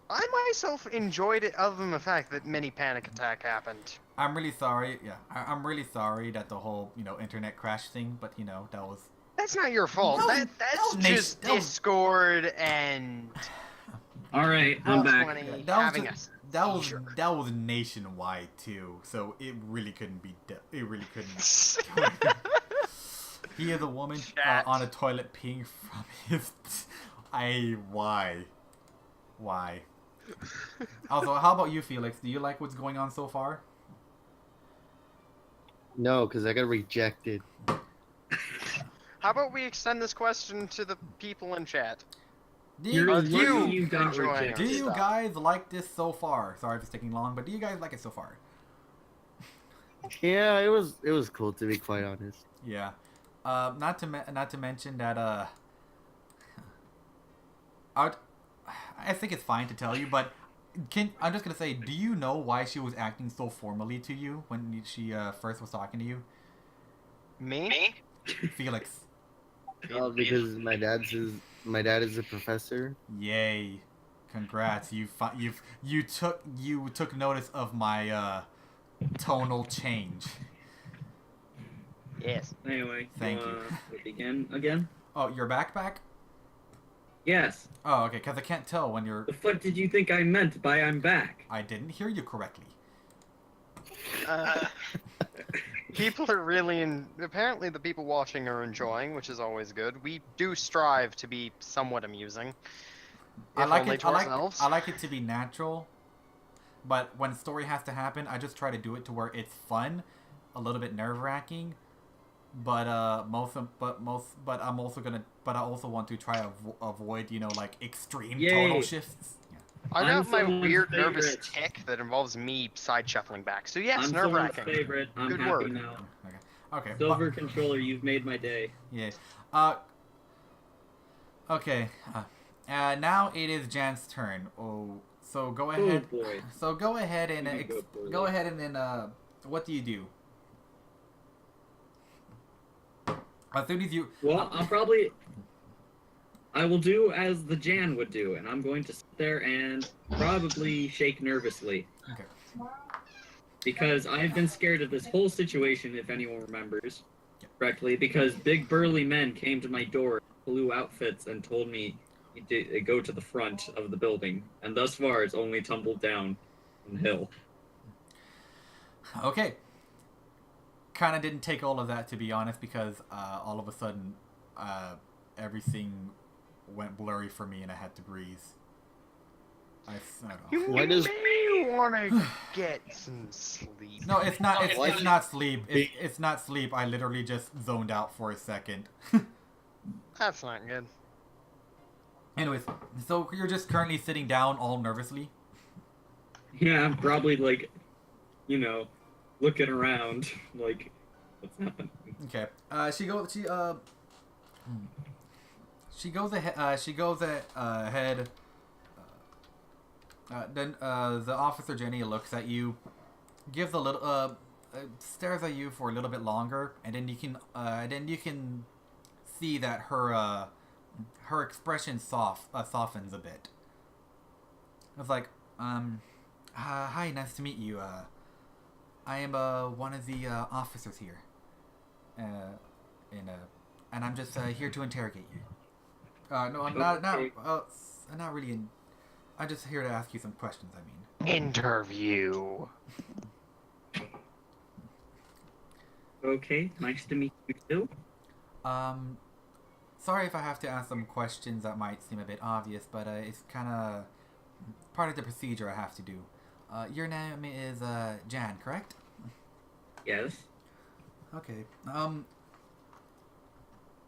I myself enjoyed it, other than the fact that mini panic attack happened. I'm really sorry. Yeah, I'm really sorry that the whole internet crash thing. But that was. That's not your fault. No, That's that was just that was- Discord and All right, I'm back. 20 That was having just- a That seizure. was nationwide too. So it really couldn't be. It really couldn't. He is a woman Chat. on a toilet peeing from his. Why? Also, how about you, Felix? Do you like what's going on so far? No, because I got rejected. How about we extend this question to the people in chat? Do You're you, lucky do you, you got enjoying rejected. do you stuff. guys like this so far? Sorry if it's taking long, but do you guys like it so far? Yeah, it was cool to be quite honest. Yeah. Not to mention that I think it's fine to tell you, but I'm just gonna say, do you know why she was acting so formally to you when she first was talking to you, Me? Felix? Oh, because my dad is a professor. Yay! Congrats! You took notice of my tonal change. Yes. Anyway, Thank you. wanna begin again? Oh, you're back? Yes. Oh, okay. Because I can't tell when you're. The fuck did you think I meant by I'm back? I didn't hear you correctly. People are really apparently the people watching are enjoying, which is always good. We do strive to be somewhat amusing. I If like only it. to ourselves. I like it to be natural, but when story has to happen, I just try to do it to where it's fun, a little bit nerve wracking, but I also want to try to avoid like extreme Yay. tonal shifts. Yeah. I I'm got my someone's weird nervous favorite. tick that involves me side shuffling back. So yes, I'm nerve someone's wracking. favorite. I'm Good happy word. now. Okay. Silver controller, you've made my day. Yeah. Okay. Now it is Jan's turn. Oh, so go ahead. Oh boy. So go ahead and You can go for go it. ahead and then what do you do? As soon as you. Well, I will do as the Jan would do, and I'm going to sit there and probably shake nervously. Okay. Because I've been scared of this whole situation, if anyone remembers correctly, because big burly men came to my door, blue outfits, and told me to go to the front of the building. And thus far, it's only tumbled down the hill. Okay. Kind of didn't take all of that, to be honest, because all of a sudden everything went blurry for me and I had to breathe. I don't know. You Why does- may want to get some sleep. No, it's not. Why It's does- not sleep. It's not sleep. I literally just zoned out for a second. That's not good. Anyways, so you're just currently sitting down, all nervously. Yeah, I'm probably looking around, like, what's happening? Okay. She goes ahead. Then the officer Jenny looks at you, gives a little, stares at you for a little bit longer, and then you can see that her expression softens a bit. It's like, hi, nice to meet you. I am one of the officers here, and I'm just here to interrogate you. No, I'm not really. I'm just here to ask you some questions. I mean, Interview. Okay, nice to meet you too. sorry if I have to ask some questions that might seem a bit obvious, but it's kind of part of the procedure I have to do. Your name is Jan, correct? Yes. Okay.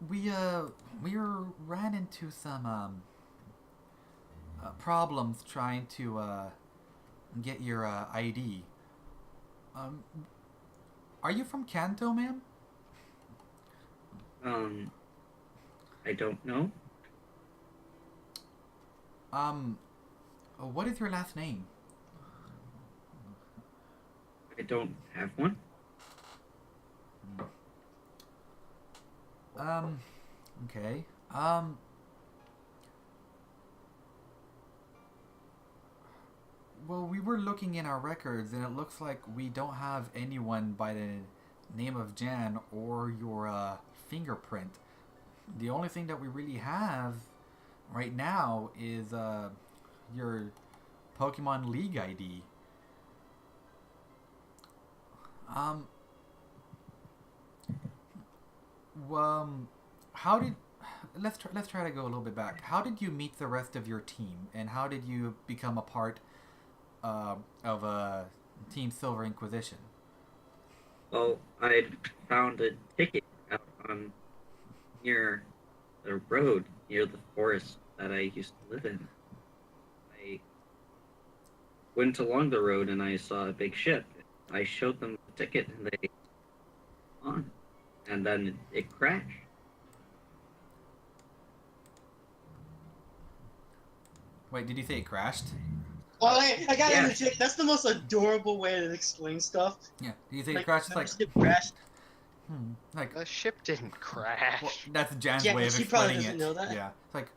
We ran into some problems trying to get your ID. Are you from Kanto, ma'am? I don't know. What is your last name? I don't have one. Okay. Well, we were looking in our records, and it looks like we don't have anyone by the name of Jan or your fingerprint. The only thing that we really have right now is your Pokemon League ID. How did let's try to go a little bit back. How did you meet the rest of your team, and how did you become a part of Team Silver Inquisition? Well, I found a ticket out on near the road, near the forest that I used to live in. I went along the road and I saw a big ship. I showed them the ticket and they on, and then it crashed. Wait, did you say it crashed? Oh, I gotta Yeah. interject. That's the most adorable way to explain stuff. Yeah. Do you think it Like, crashed? Like, ship crashed. like The ship didn't crash. well, that's Jan's Yeah, way of she probably explaining doesn't it. know that. Yeah. It's like,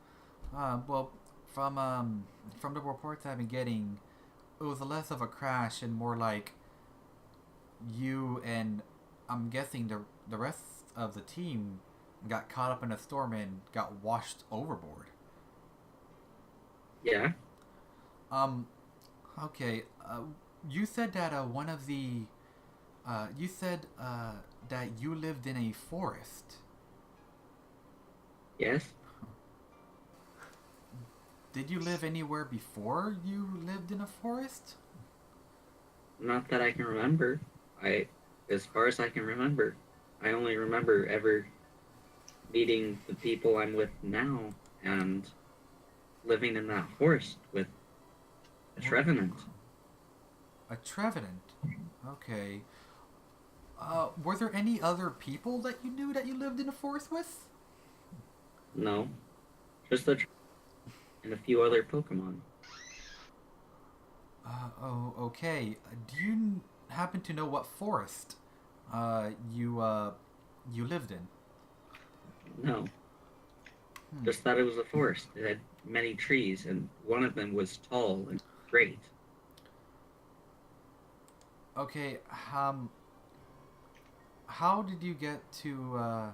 well, from the reports I've been getting, it was less of a crash and more like you and I'm guessing the rest of the team got caught up in a storm and got washed overboard. Yeah. Okay. You said that one of the you said that you lived in a forest. Yes. Did you live anywhere before you lived in a forest? Not that I can remember. As far as I can remember, I only remember ever meeting the people I'm with now and living in that forest with a Trevenant. A Trevenant. Okay. Were there any other people that you knew that you lived in a forest with? No, just the and a few other Pokemon. Oh, okay. Do you happen to know what forest you lived in? No, just that it was a forest. It had many trees, and one of them was tall and great. Okay, how did you get to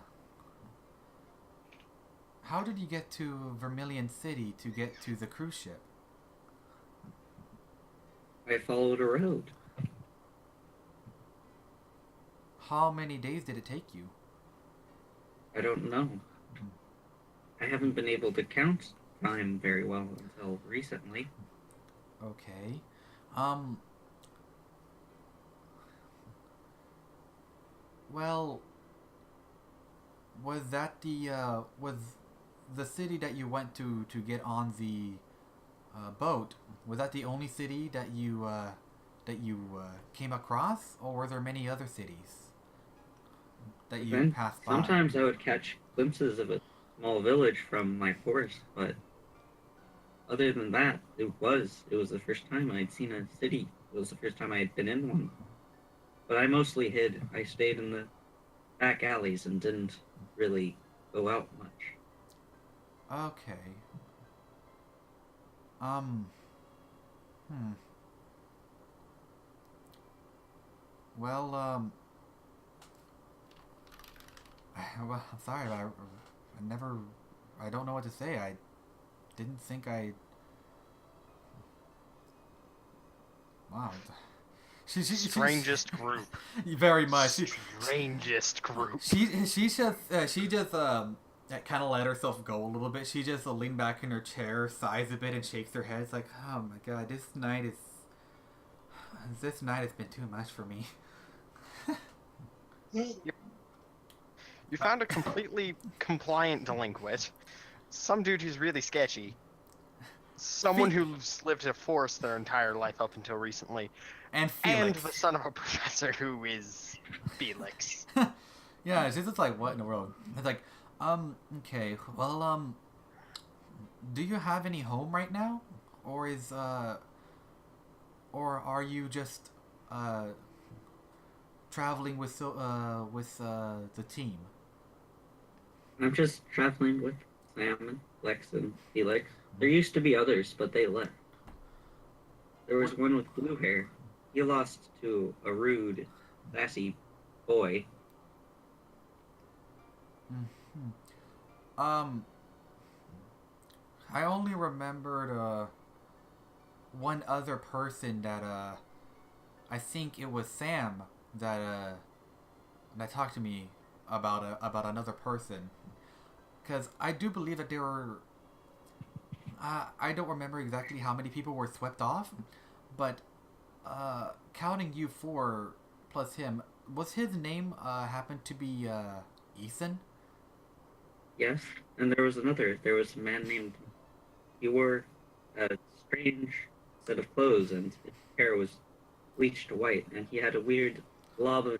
how did you get to Vermilion City to get to the cruise ship? I followed a road. How many days did it take you? I don't know. I haven't been able to count time very well until recently. Okay. Well, was that was the city that you went to get on the boat? Was that the only city that you came across, or were there many other cities that you Then passed by? sometimes I would catch glimpses of a small village from my forest, but other than that, it was the first time I'd seen a city. It was the first time I had been in one. But I mostly hid. I stayed in the back alleys and didn't really go out much. Okay. Hmm. Well, well, I'm sorry, I never, I don't know what to say. I didn't think I. Wow. Strangest group. Very much. Strangest group. She just kind of let herself go a little bit. She just leaned back in her chair, sighs a bit, and shakes her head. It's like, oh my god, this night has been too much for me. You found a completely compliant delinquent. Some dude who's really sketchy. Someone who's lived in a forest their entire life up until recently. And And Felix. the son of a professor who is Felix. Yeah, she's just like, what in the world? It's like, okay, well, do you have any home right now? Or or are you just, traveling with the team? I'm just traveling with Sam and Lex and Felix. There used to be others, but they left. There was one with blue hair. He lost to a rude, sassy boy. Mm-hmm. I only remembered one other person that I think it was Sam that talked to me about another person, because I do believe that there were. I don't remember exactly how many people were swept off, but counting you four plus him, was his name happened to be Ethan? Yes, and there was another. There was a man named. He wore a strange set of clothes, and his hair was bleached white, and he had a weird blob of.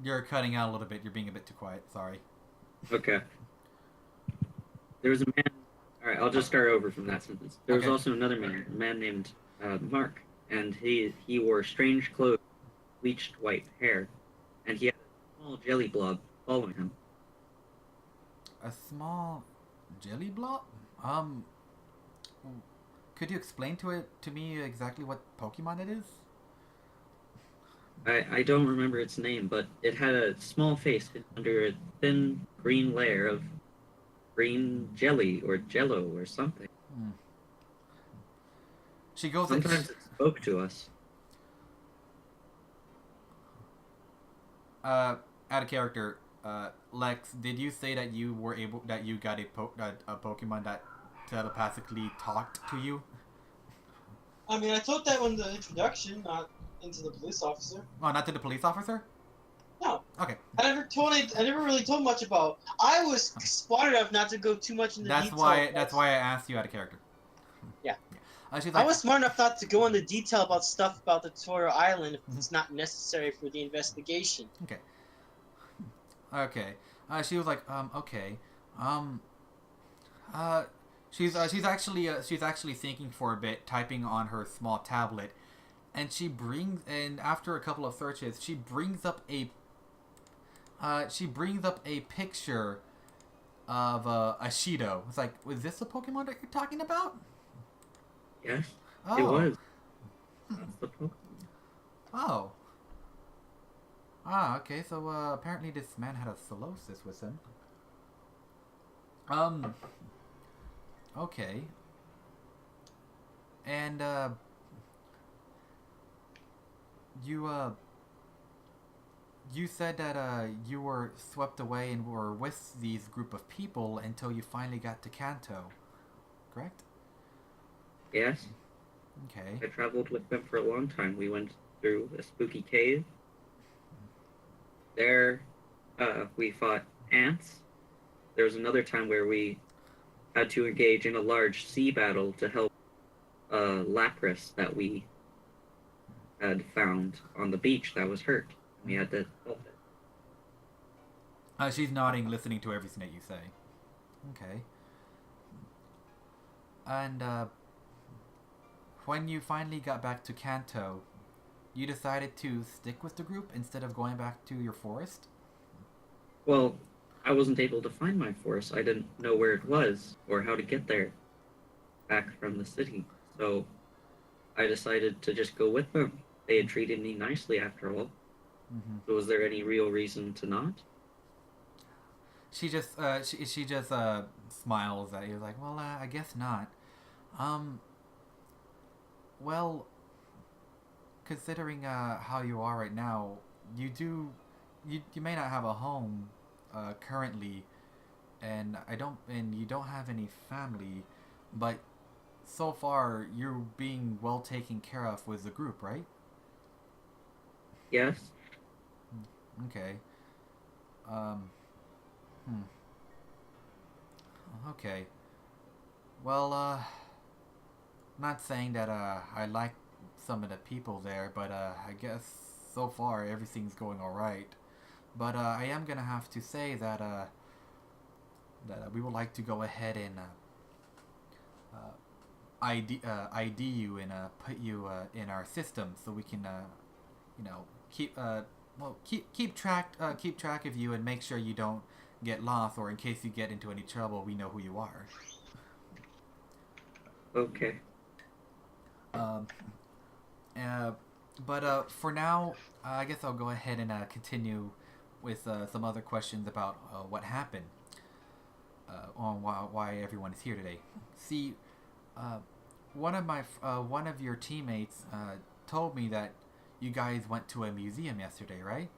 You're cutting out a little bit. You're being a bit too quiet. Sorry. Okay. There was a man. All All right, I'll just start over from that sentence. There was Okay. also another man, a man named Mark, and he wore strange clothes, bleached white hair, and he had a small jelly blob following him. A small jelly blob? Could you explain to me exactly what Pokemon it is? I don't remember its name, but it had a small face hidden under a thin green layer of green jelly or jello or something. Hmm. She goes. Sometimes it spoke to us. Uh, Out of character. Lex, did you say that you got a Pokemon that telepathically talked to you? I mean, I told that in the introduction, not into the police officer. Oh, not to the police officer. No. Okay. I never really told much about. I was smart enough not to go too much into That's detail. That's why I asked you out of character. Yeah. She's I like, was smart enough not to go into detail about stuff about the tutorial island if it's not necessary for the investigation. okay. Okay. She was like, okay. Um, she's actually thinking for a bit, typing on her small tablet, and after a couple of searches, she brings up a picture of a Shido. It's like, was this the Pokemon that you're talking about? Yes, Oh. it was. That's the Pokemon. Oh. Ah, okay, so apparently this man had a Solosis with him. Okay. And you said that you were swept away and were with these group of people until you finally got to Kanto, correct? Yes, Okay. I traveled with them for a long time. We went through a spooky cave. There, we fought ants. There was another time where we had to engage in a large sea battle to help Lapras that we had found on the beach that was hurt. We had to help it. She's nodding, listening to everything that you say. Okay. And when you finally got back to Kanto, you decided to stick with the group instead of going back to your forest? Well, I wasn't able to find my forest. I didn't know where it was or how to get there back from the city. So I decided to just go with them. They had treated me nicely after all. Mm-hmm. So was there any real reason to not? She just smiles at you like, well, I guess not. Well, considering how you are right now, you may not have a home currently, and you don't have any family, but so far you're being well taken care of with the group, right? Yes. Okay. Okay. Well, not saying that I like some of the people there, but I guess so far everything's going all right. But I am gonna have to say that we would like to go ahead and ID you and put you in our system so we can keep track of you and make sure you don't get lost, or in case you get into any trouble, we know who you are. Okay. But for now, I guess I'll go ahead and continue with some other questions about what happened on why everyone is here today. See, one of your teammates told me that you guys went to a museum yesterday, right?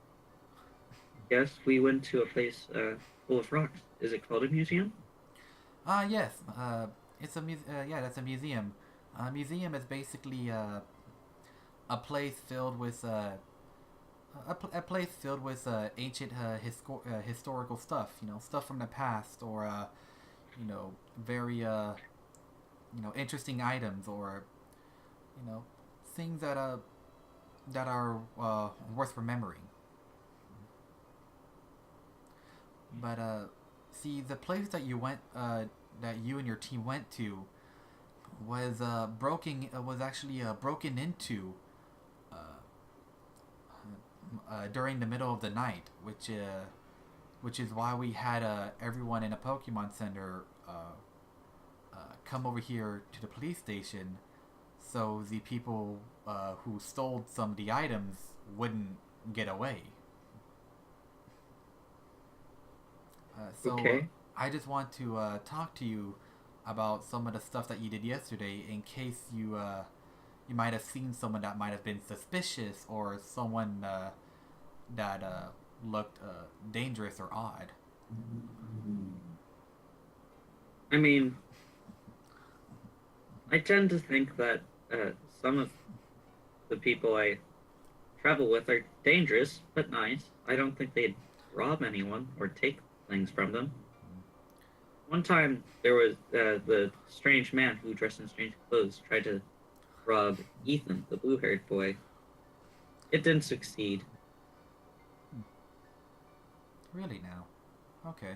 Yes, we went to a place full of rocks. Is it called a museum? Yes. It's a yeah, that's a museum. A museum is basically a place filled with ancient historical stuff. Stuff from the past, or very interesting items, or things that are worth remembering. But see, the place that you went that you and your team went to was actually broken into during the middle of the night, which is why we had everyone in a Pokemon Center come over here to the police station, so the people who stole some of the items wouldn't get away. Okay. I just want to talk to you about some of the stuff that you did yesterday, in case you might have seen someone that might have been suspicious, or someone that looked dangerous or odd. I mean, I tend to think that some of the people I travel with are dangerous, but nice. I don't think they'd rob anyone or take things from them. One time, there was the strange man who dressed in strange clothes tried to rob Ethan, the blue-haired boy. It didn't succeed. Really now? Okay.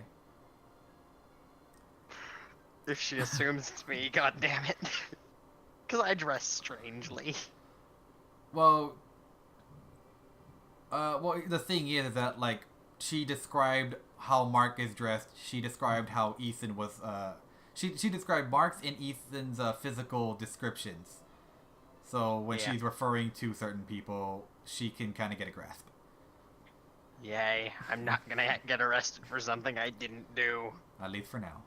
If she assumes it's me, god damn it. Because I dress strangely. Well, the thing is that, like, she described how Mark is dressed. She described how Ethan was. She described Mark's and Ethan's physical descriptions. So when Yeah. she's referring to certain people, she can kind of get a grasp. Yay, I'm not gonna get arrested for something I didn't do. At least for now.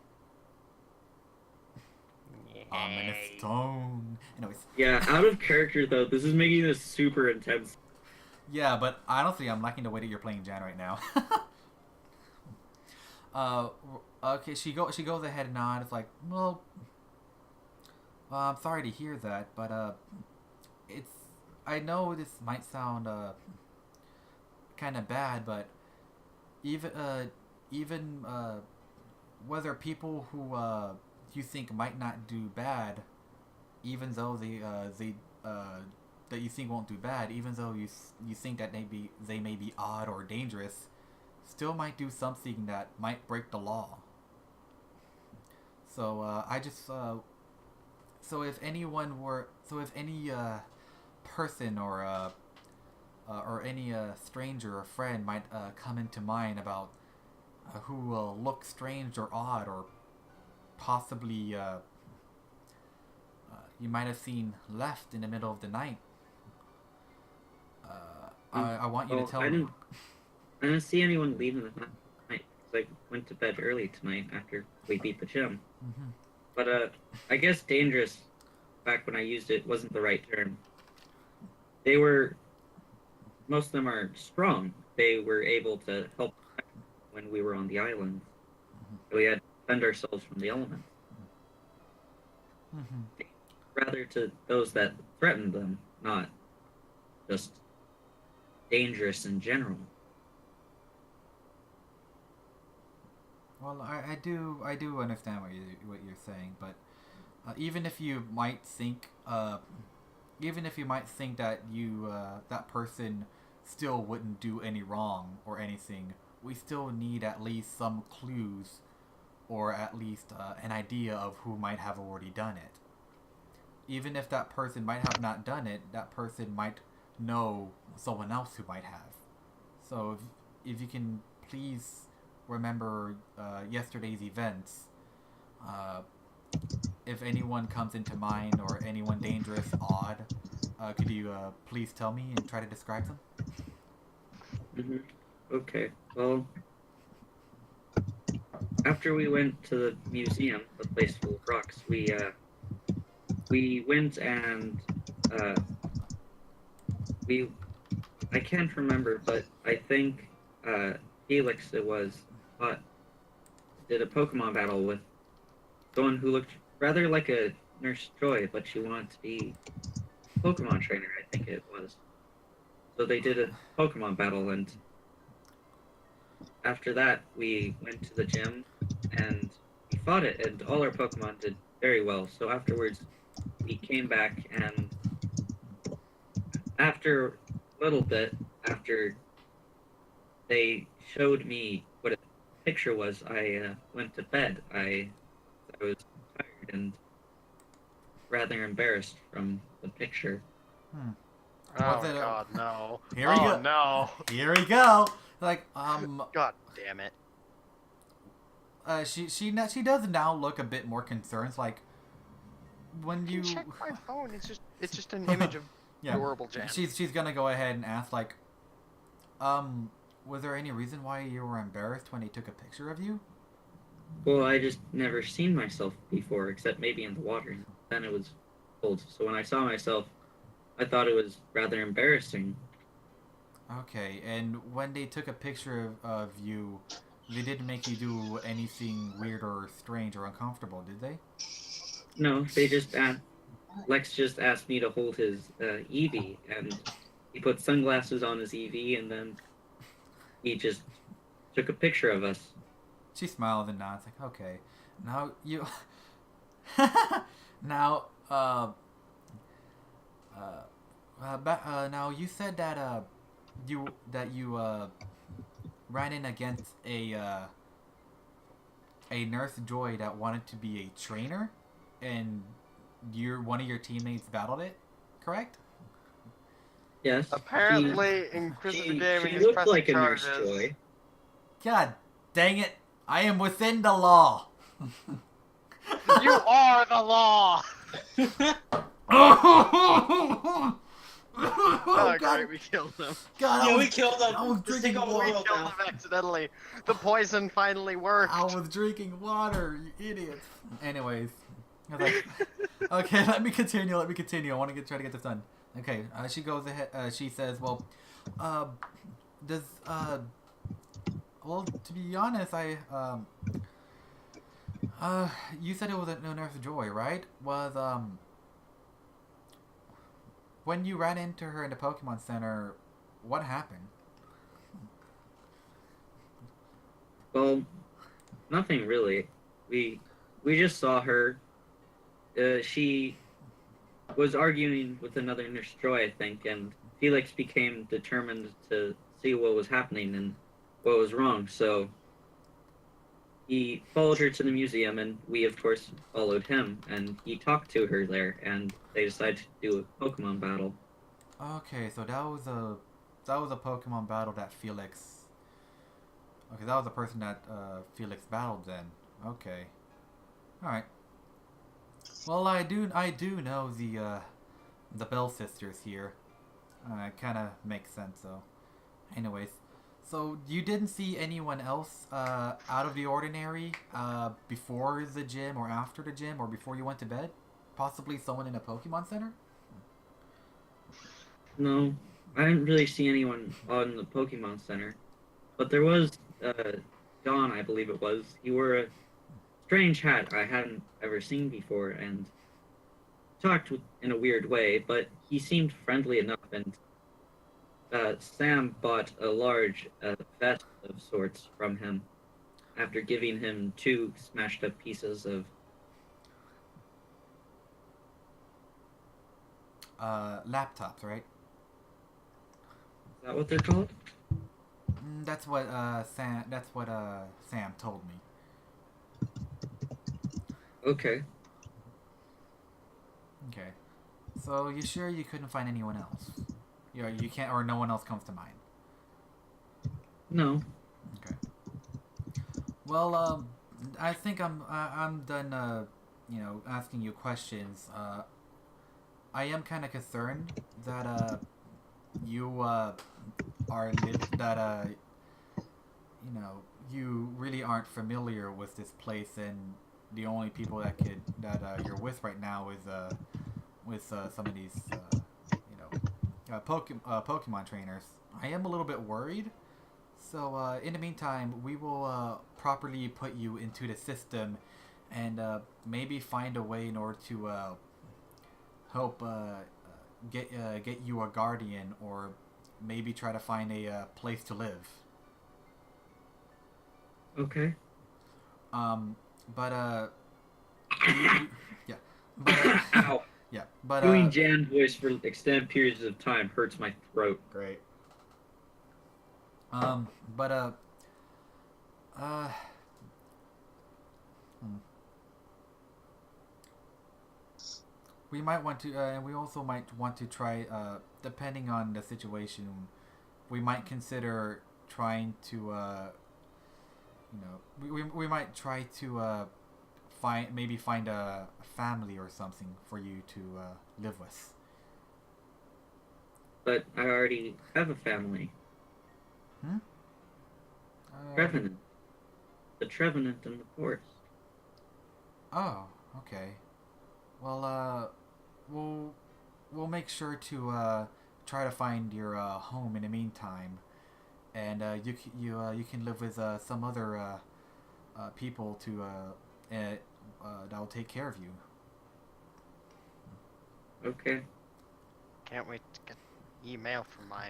Yay. Ominous tone. Anyways. Yeah, out of character though, this is making this super intense. Yeah, but honestly, I'm liking the way that you're playing Jan right now. Okay, she goes ahead and nods, like, well, I'm sorry to hear that, but I know this might sound kind of bad, but even whether people who you think might not do bad, even though they that you think won't do bad, even though you think that they may be odd or dangerous, still might do something that might break the law. So so if any person or any stranger or friend might come into mind about who look strange or odd, or possibly you might have seen left in the middle of the night, I want you to tell me. I didn't see anyone leaving the night, because I went to bed early tonight after we beat the gym. Mm-hmm. But I guess dangerous, back when I used it, wasn't the right term. Most of them are strong. They were able to help when we were on the island. We had to defend ourselves from the elements. Mm-hmm. Rather to those that threatened them, not just dangerous in general. Well, I do understand what you're saying, but even if you might think that that person still wouldn't do any wrong or anything, we still need at least some clues, or at least an idea of who might have already done it. Even if that person might have not done it, that person might know someone else who might have. So if you can please remember yesterday's events. If anyone comes into mind, or anyone dangerous, odd, could you please tell me and try to describe them? Mm-hmm. Okay, well, after we went to the museum, the place full of rocks, we went and I can't remember, but I think Felix, it was, did a Pokemon battle with someone who looked rather like a Nurse Joy, but she wanted to be a Pokemon trainer, I think it was. So they did a Pokemon battle, and after that, we went to the gym and we fought it, and all our Pokemon did very well. So afterwards, we came back, and after a little bit, after they showed me what a picture was, I went to bed. I I was tired and rather embarrassed from the picture. Hmm. Oh Was it God, no. Here we Oh go. no. Here we go. Like, God damn it. she does now look a bit more concerned. Like, when You you can check my phone. It's just an image of yeah, adorable Jen. she's gonna go ahead and ask like, was there any reason why you were embarrassed when he took a picture of you? Well, I just never seen myself before, except maybe in the water. And then it was cold. So when I saw myself, I thought it was rather embarrassing. Okay, and when they took a picture of you, they didn't make you do anything weird or strange or uncomfortable, did they? No, Lex just asked me to hold his Eevee, and he put sunglasses on his Eevee, and then he just took a picture of us. She smiles and nods, like, okay. Now you. now, now you said that you ran in against a nurse Joy that wanted to be a trainer, and one of your teammates battled it, correct? Yes. Apparently, Inquisitor Gaming she is looked pressing like a charges. Nurse Joy. God dang it! I am within the law. You are the law. Oh, Oh, God. great, we killed them. God, Yeah, we killed them. I was Let's drinking take over the water. We world killed now. them accidentally. The poison finally worked. I was drinking water, you idiots. Anyways, I was like, okay, let me continue. I want to try to get this done. Okay, she goes ahead. She says, "Well, does well, to be honest, you said it was a Nurse Joy, right? Was when you ran into her in the Pokemon Center, what happened?" Well, nothing really. We just saw her. She was arguing with another Nurse Joy, I think, and Felix became determined to see what was happening and what was wrong. So he followed her to the museum, and we, of course, followed him. And he talked to her there, and they decided to do a Pokemon battle. Okay, so that was a Pokemon battle that Felix. Okay, that was the person that Felix battled then. Okay, all right. Well, I do know the Bell sisters here. It kind of makes sense though. Anyways, so you didn't see anyone else out of the ordinary before the gym or after the gym or before you went to bed? Possibly someone in a Pokemon Center? No, I didn't really see anyone on the Pokemon Center, but there was Don, I believe it was. He wore a strange hat I hadn't ever seen before, and talked in a weird way, but he seemed friendly enough. And Sam bought a large vest of sorts from him after giving him 2 smashed up pieces of. Laptops, right? Is that what they're called? That's what Sam. That's what Sam told me. Okay. Okay. So you sure you couldn't find anyone else? You can't, or no one else comes to mind. No. Okay. Well, I think I'm done. Asking you questions. I am kind of concerned that you you really aren't familiar with this place, and the only people that you're with right now is with some of these Pokemon trainers. I am a little bit worried. So in the meantime, we will properly put you into the system, and maybe find a way in order to help get you a guardian, or maybe try to find a place to live. Okay. But yeah, but Ow. yeah, but Doing Jan voice for extended periods of time hurts my throat. great. But we might want to, and we also might want to try, depending on the situation, we might consider trying to, we might try to find a family or something for you to live with. But I already have a family. Trevenant. The Trevenant in the forest. Oh, okay. Well, we'll make sure to try to find your home in the meantime, and you can live with some other people to that will take care of you. Okay. Can't wait to get email from my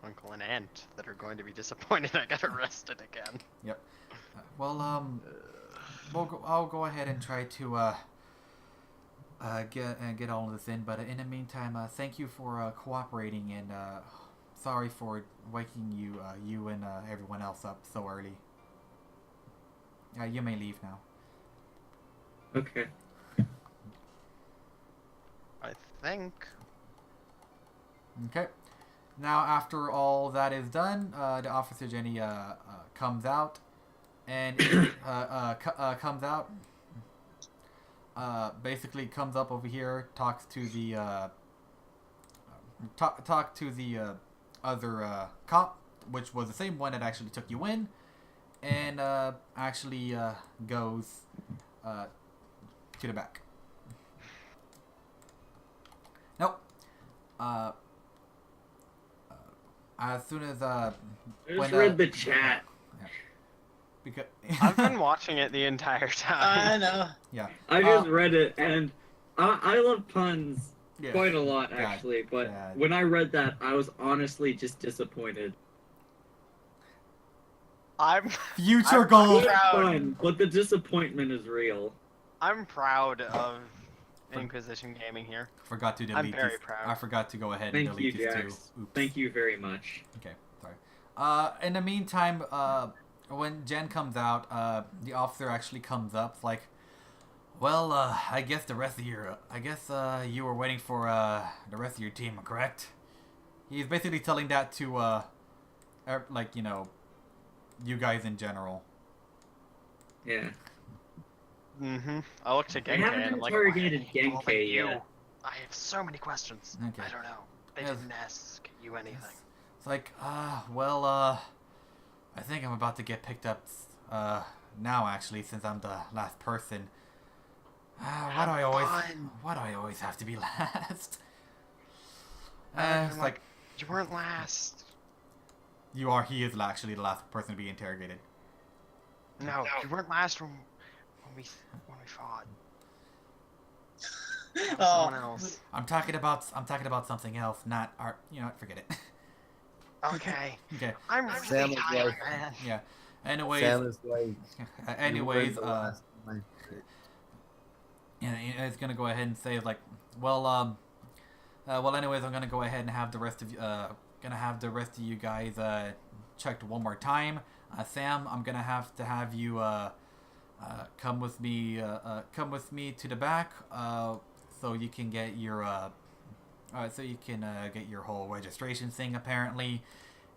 uncle and aunt that are going to be disappointed I got arrested again. Yep. I'll go ahead and try to get all of this in, but in the meantime, thank you for cooperating, and sorry for waking you and everyone else up so early. You may leave now. Okay. I think. Okay. Now, after all that is done, the officer Jenny comes out, and comes out. Basically, comes up over here, talks to the other cop, which was the same one that actually took you in, and actually goes to the back. Nope. As soon as I just read the chat. Yeah. Because I've been watching it the entire time. I know. yeah. I just read it, and I love puns Yeah. quite a lot, Yeah. actually. But Yeah. when I read that, I was honestly just disappointed. Future I'm goals. It's proud. fun, but the disappointment is real. I'm proud of Inquisition Gaming here. Forgot to delete I'm very these. proud. I forgot to go ahead Thank and you, delete these Jax. too. Oops. Thank you very much. Okay, sorry. In the meantime, when Jen comes out, the officer actually comes up, like, well, I guess you were waiting for the rest of your team, correct? He's basically telling that to you guys in general. Yeah. Mm-hmm. I looked at I Genkai haven't and I'm like, interrogated why are they involving Genkai you? yet. I have so many questions. Okay. I don't know. They Yes. didn't ask you anything. It's like, I think I'm about to get picked up now, actually, since I'm the last person. Why do I always have to be last? It's like, You weren't last. he is actually the last person to be interrogated. No, you weren't last when we fought. That was someone else. I'm talking about something else, not art. Forget it. Okay. Okay. I'm Sam really was tired, like- man. Yeah. Anyways, Sam is like, anyways, you were the last one. it's gonna go ahead and say like, anyways, I'm gonna go ahead and have the rest of you guys checked one more time. Sam, I'm gonna have you come with me to the back so you can get your whole registration thing apparently.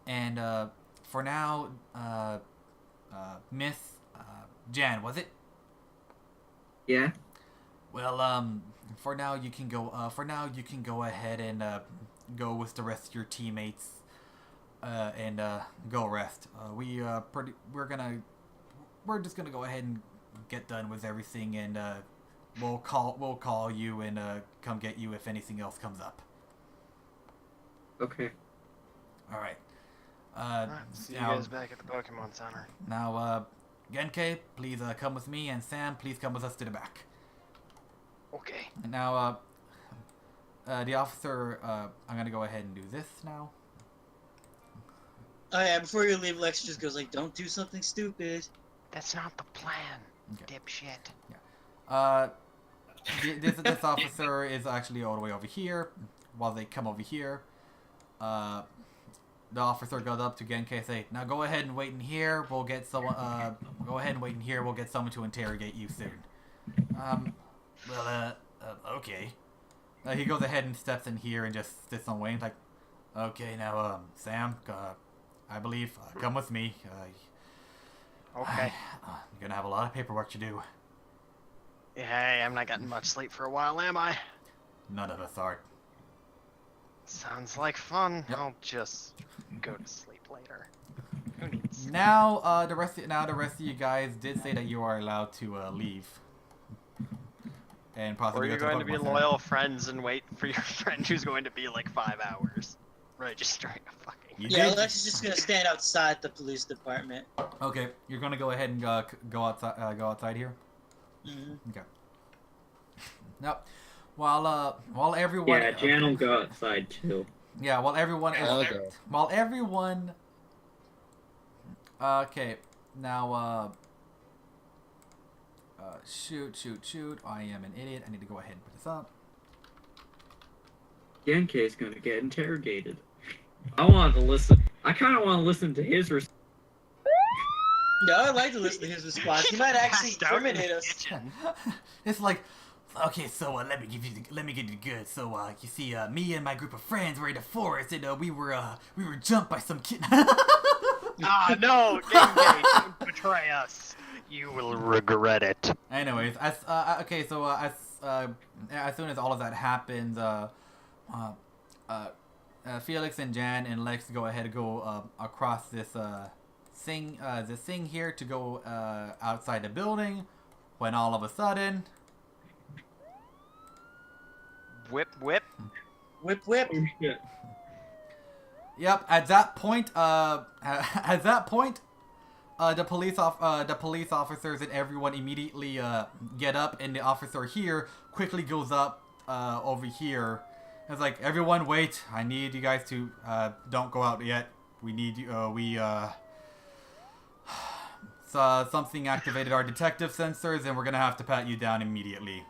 And for now, Miss Jan, was it? Yeah. Well, for now you can go ahead and go with the rest of your teammates and go rest. We're just gonna go ahead and get done with everything, and we'll call you and come get you if anything else comes up. Okay. All right. Alright, see you guys back at the Pokemon Center. Now, Genkai, please come with me, and Sam, please come with us to the back. Okay. And now, the officer, I'm gonna go ahead and do this now. Oh yeah, before you leave, Lex just goes like, "Don't do something stupid." That's not the plan, Okay. dipshit. This officer is actually all the way over here. While they come over here, the officer goes up to Genkai and say, "Now go ahead and wait in here. We'll get someone. Go ahead and wait in here. We'll get someone to interrogate you soon." Okay. he goes ahead and steps in here and just sits on Wayne. Like, okay, now, Sam, I believe, come with me. Okay. You're gonna have a lot of paperwork to do. Hey, I'm not getting much sleep for a while, am I? None of us are. Sounds like fun. Yep. I'll just go to sleep later. Who needs sleep? Now, the rest of you guys did say that you are allowed to leave, and Or possibly you're go to going the to be Pokemon Center. loyal friends and wait for your friend who's going to be like 5 hours registering a fucking. You Yeah, did? Lex is just gonna stand outside the police department. Okay, you're gonna go ahead and go outside here. Mm-hmm. Okay. Now, while everyone Yeah, Jan will go outside too. yeah, while everyone is I'll go. while everyone okay, now shoot. I am an idiot. I need to go ahead and put this up. Genke is gonna get interrogated. I want to listen. I kind of want to listen to his response. No, I'd like to listen to his response. He might actually Passed out in the terminate us. kitchen. It's like, okay, so let me get it good. So you see, me and my group of friends were in the forest, and we were jumped by some kid. Ah, no, Game don't betray us. You will regret it. Anyways, okay, so as soon as all of that happens, Felix and Jan and Lex go ahead and go across this thing here to go outside the building. When all of a sudden, Whip, whip. Whip, whip. Oh shit. yep, at that point, the police officers and everyone immediately get up, and the officer here quickly goes up over here. It's like, everyone wait, I need you guys to don't go out yet. We need you. Something activated our detective sensors, and we're gonna have to pat you down immediately.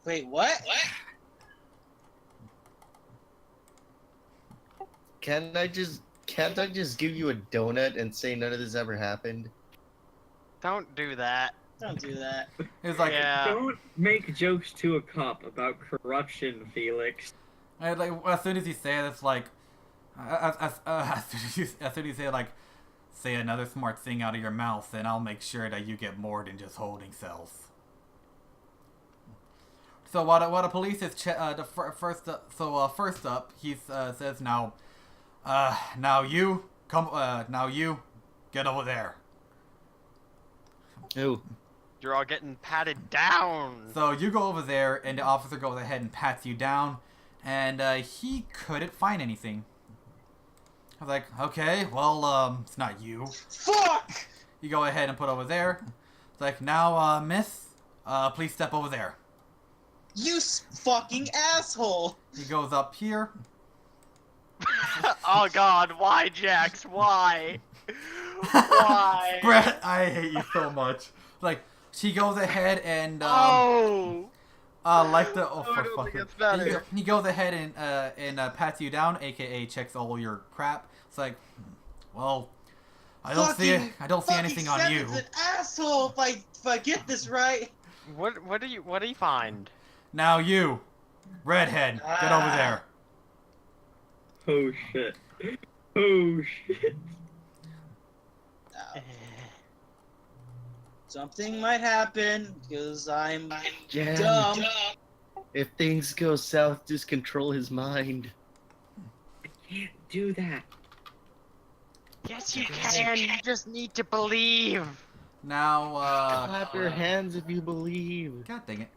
Wait, what? Can't I just give you a donut and say none of this ever happened? Don't do that. Don't do that. It's like, Yeah. Don't make jokes to a cop about corruption, Felix. and like as soon as you say it, it's like, as soon as you say like, say another smart thing out of your mouth, and I'll make sure that you get more than just holding cells. So what a police is first up, he says now you get over there. Ooh. You're all getting patted down. So you go over there, and the officer goes ahead and pats you down, and he couldn't find anything. I was like, okay, well, it's not you. Fuck! You go ahead and put over there. It's like, now, miss, please step over there. You fucking asshole! He goes up here. Oh God, why, Jax? Why? Why? Brett, I hate you so much. Like, she goes ahead and, Oh. like the, I don't think it's better. he goes ahead and pats you down, aka checks all your crap. It's like, well, I don't see anything on you. Fucking Seven's an asshole if I get this right. What do you find? Now you, redhead, get over there. Oh shit. Oh shit. Something might happen because I'm Jan, dumb. if things go south, just control his mind. I can't do that. Yes, you can. You just need to believe. Now, Clap your hands if you believe. God dang it.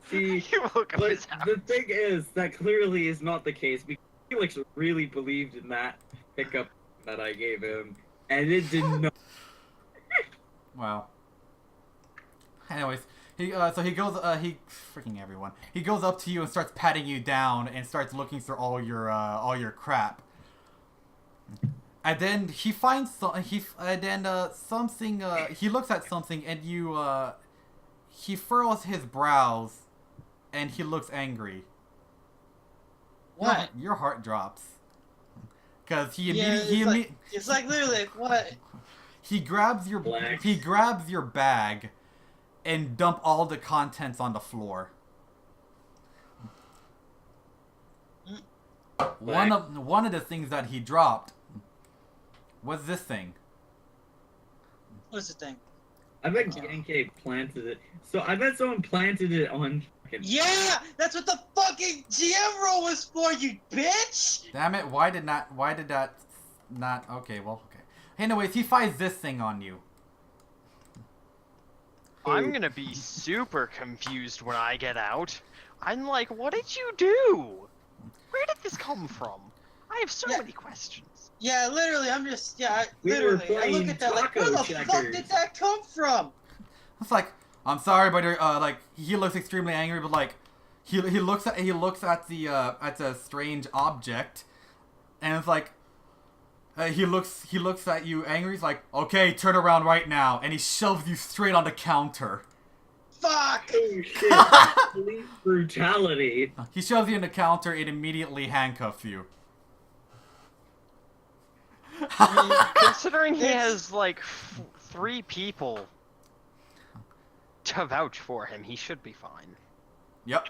See, You will go but his house. the thing is, that clearly is not the case, because Felix really believed in that pickup that I gave him, and it did not. Wow. Anyways, he freaking everyone. He goes up to you and starts patting you down and starts looking through all your crap. And then he finds something. He looks at something, and he furrows his brows, and he looks angry. What? Your heart drops. Cause It's like literally like, what? he grabs your Black. bag, and dump all the contents on the floor. One of the things that he dropped was this thing. What's the thing? I bet Genke planted it. So I bet someone planted it on. Yeah, that's what the fucking GM roll was for, you bitch. Damn it! Why did that not? Okay, well, okay. Anyways, he finds this thing on you. I'm gonna be super confused when I get out. I'm like, what did you do? Where did this come from? I have so many questions. Yeah, literally, I'm just We were literally. I look at that like, where the taco fuck did that come from? It's like, I'm sorry, but like he looks extremely angry, but like he looks at the strange object, and it's like he looks at you angry. He's like, okay, turn around right now, and he shoves you straight on the counter. Fuck! Oh shit! Police brutality. He shoves you on the counter and immediately handcuffs you. Considering he has like 3 people to vouch for him, he should be fine. Yep.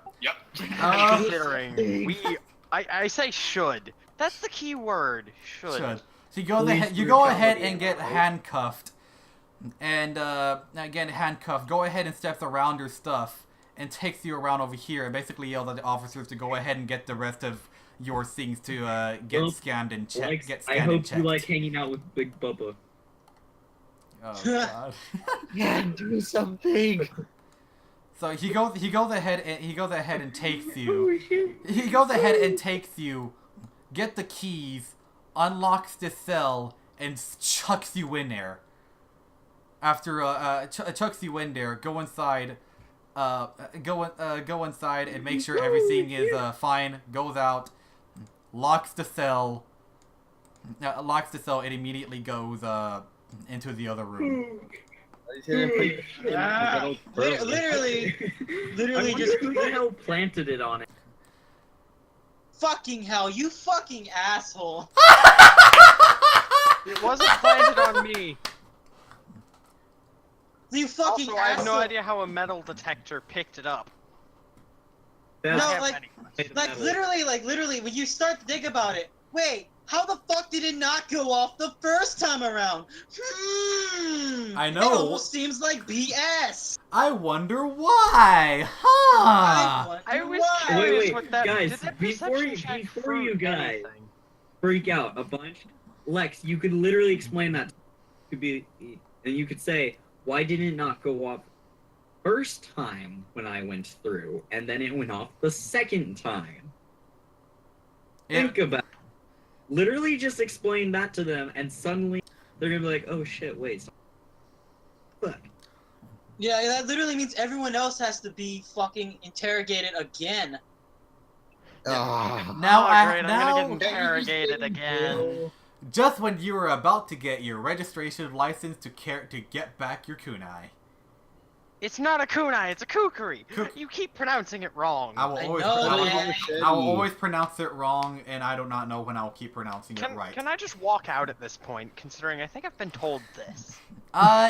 Considering I say should. That's the key word. Should. So you go ahead and get handcuffed. And again, handcuffed. Go ahead and steps around your stuff and takes you around over here and basically yells at the officers to go ahead and get the rest of your things to get scanned and checked. I hope you like hanging out with Big Bubba. Oh god. Yeah, do something. So he goes ahead and takes you. Oh, shit. He goes ahead and takes you, get the keys, unlocks the cell, and chucks you in there. After chucks you in there, go inside, go inside and make sure everything is fine. Goes out, locks the cell, and immediately goes into the other room. Literally just who the hell planted it on it. fucking hell, you fucking asshole. It wasn't planted on me. You fucking Also, asshole. I have no idea how a metal detector picked it up. That's No, I have like- many questions. literally, when you start to think about it, wait, how the fuck did it not go off the first time around? I It know. almost seems like BS. I wonder why, huh? I was why. curious Wait, what that. guys, did that before perception you- check before prove you guys- anything? freak out a bunch. Lex, you could literally explain that to be, and you could say, why did it not go off first time when I went through, and then it went off the second time? Think about it. Literally just explain that to them, and suddenly they're gonna be like, oh shit, wait. Fuck. Yeah, that literally means everyone else has to be fucking interrogated again. Ah. Now, Great, I'm now, gonna get interrogated again. just when you were about to get your registration license to get back your kunai. It's not a kunai, it's a kukuri. Kuk- You keep pronouncing it wrong. I will I always, know, I will- man. I will always pronounce it wrong, and I do not know when I will keep pronouncing it right. Can I just walk out at this point, considering I think I've been told this?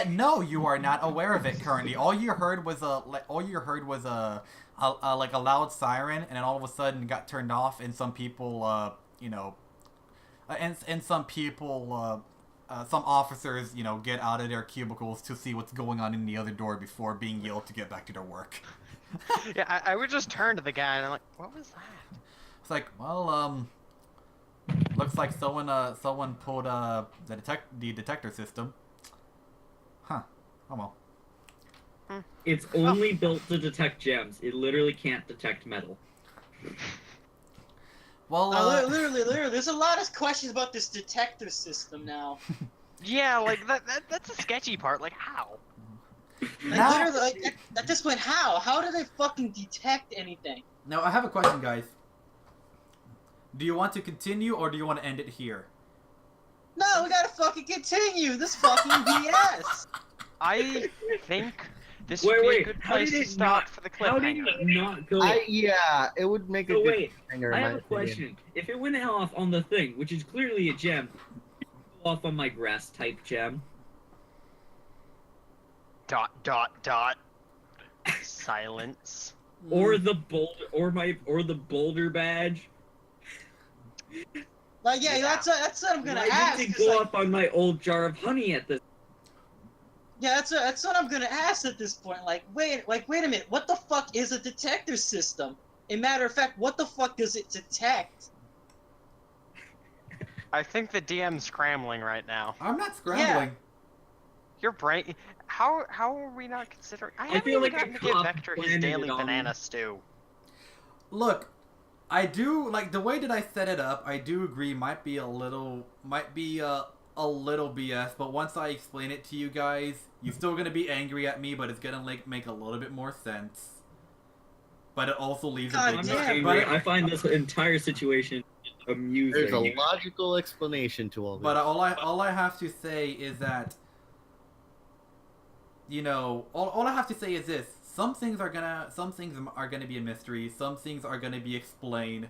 No, you are not aware of it currently. All you heard was a like a loud siren, and then all of a sudden it got turned off, and some people, and some people, some officers, get out of their cubicles to see what's going on in the other door before being yelled to get back to their work. Yeah, I would just turn to the guy and I'm like, what was that? It's like, well, looks like someone pulled the detector system. Huh. Oh well. It's only built to detect gems. It literally can't detect metal. Well, Literally, there's a lot of questions about this detector system now. Yeah, like that's the sketchy part. Like how? Like, Now- literally, like, at this point, how? How do they fucking detect anything? now I have a question, guys. Do you want to continue, or do you want to end it here? No, we gotta fucking continue. This fucking BS. I think this would be a Wait, good how place did to it stop not? for the How did cliffhanger. it not go? Yeah, it would make a So good wait, hanger, in I my have a opinion. question. If it went off on the thing, which is clearly a gem, it go off on my grass type gem. Dot dot dot. Silence. or the boulder badge. Like, yeah, Yeah. that's what I'm gonna Why ask. didn't it 'cause, go like, up on my old jar of honey at this? yeah, that's what I'm gonna ask at this point. Like, wait a minute, what the fuck is a detector system? A matter of fact, what the fuck does it detect? I think the DM's scrambling right now. I'm not scrambling. Your brain. How are we not considering? I haven't feel even like gotten a to give cop Vector his planted daily it on banana me. stew. Look, I do like the way that I set it up. I do agree might be a little BS, but once I explain it to you guys, you're still gonna be angry at me, but it's gonna like make a little bit more sense. But it also leaves God a I'm big. not damn. angry. I find this entire situation amusing. There's a logical explanation to all this. But all I have to say is that, all I have to say is this: some things are gonna be a mystery. Some things are gonna be explained.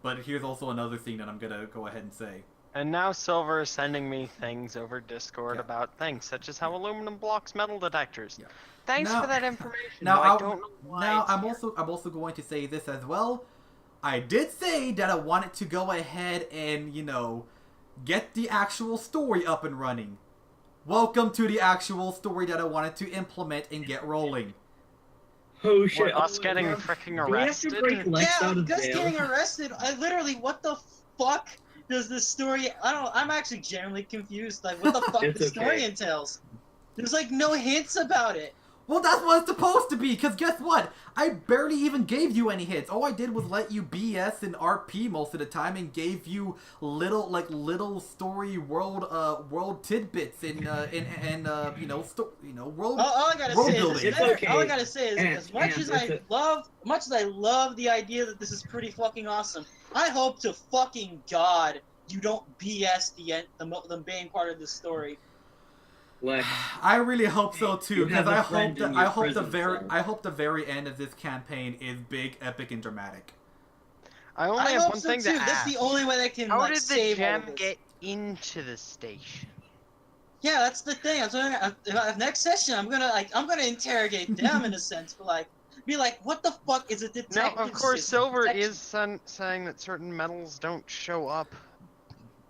But here's also another thing that I'm gonna go ahead and say. And now Silver is sending me things over Discord Yeah. about things such as how aluminum blocks metal detectors. Yeah. Thanks Now- for that information. Now, I don't know why. now it's I'm here. also going to say this as well. I did say that I wanted to go ahead and get the actual story up and running. Welcome to the actual story that I wanted to implement and get rolling. Oh shit! What, us Oh, getting yeah. freaking Do we have to arrested? break Lex Yeah, out of Gus jail? getting arrested. I literally, what the fuck does this story? I'm actually genuinely confused. Like, what the fuck It's the story okay. entails? There's like no hints about it. Well, that's what it's supposed to be, because guess what? I barely even gave you any hits. All I did was let you BS and RP most of the time and gave you little story world tidbits and world. All I gotta World say is, building. It's okay. all I gotta say is, And- as much and as it's much as I love the idea that this is pretty fucking awesome, I hope to fucking God you don't BS the main part of the story. Lex, I really hope so too, You because have a I friend hope that in your I hope prison cell. the very end of this campaign is big, epic, and dramatic. I only I have hope one so thing too. to That's ask. the only way they can How like did the save all gem of this. get into the station? Yeah, that's the thing. Next session, I'm gonna interrogate them in a sense, but be like, what the fuck is a detective? Now, of course, system? Silver Detection- is saying that certain metals don't show up.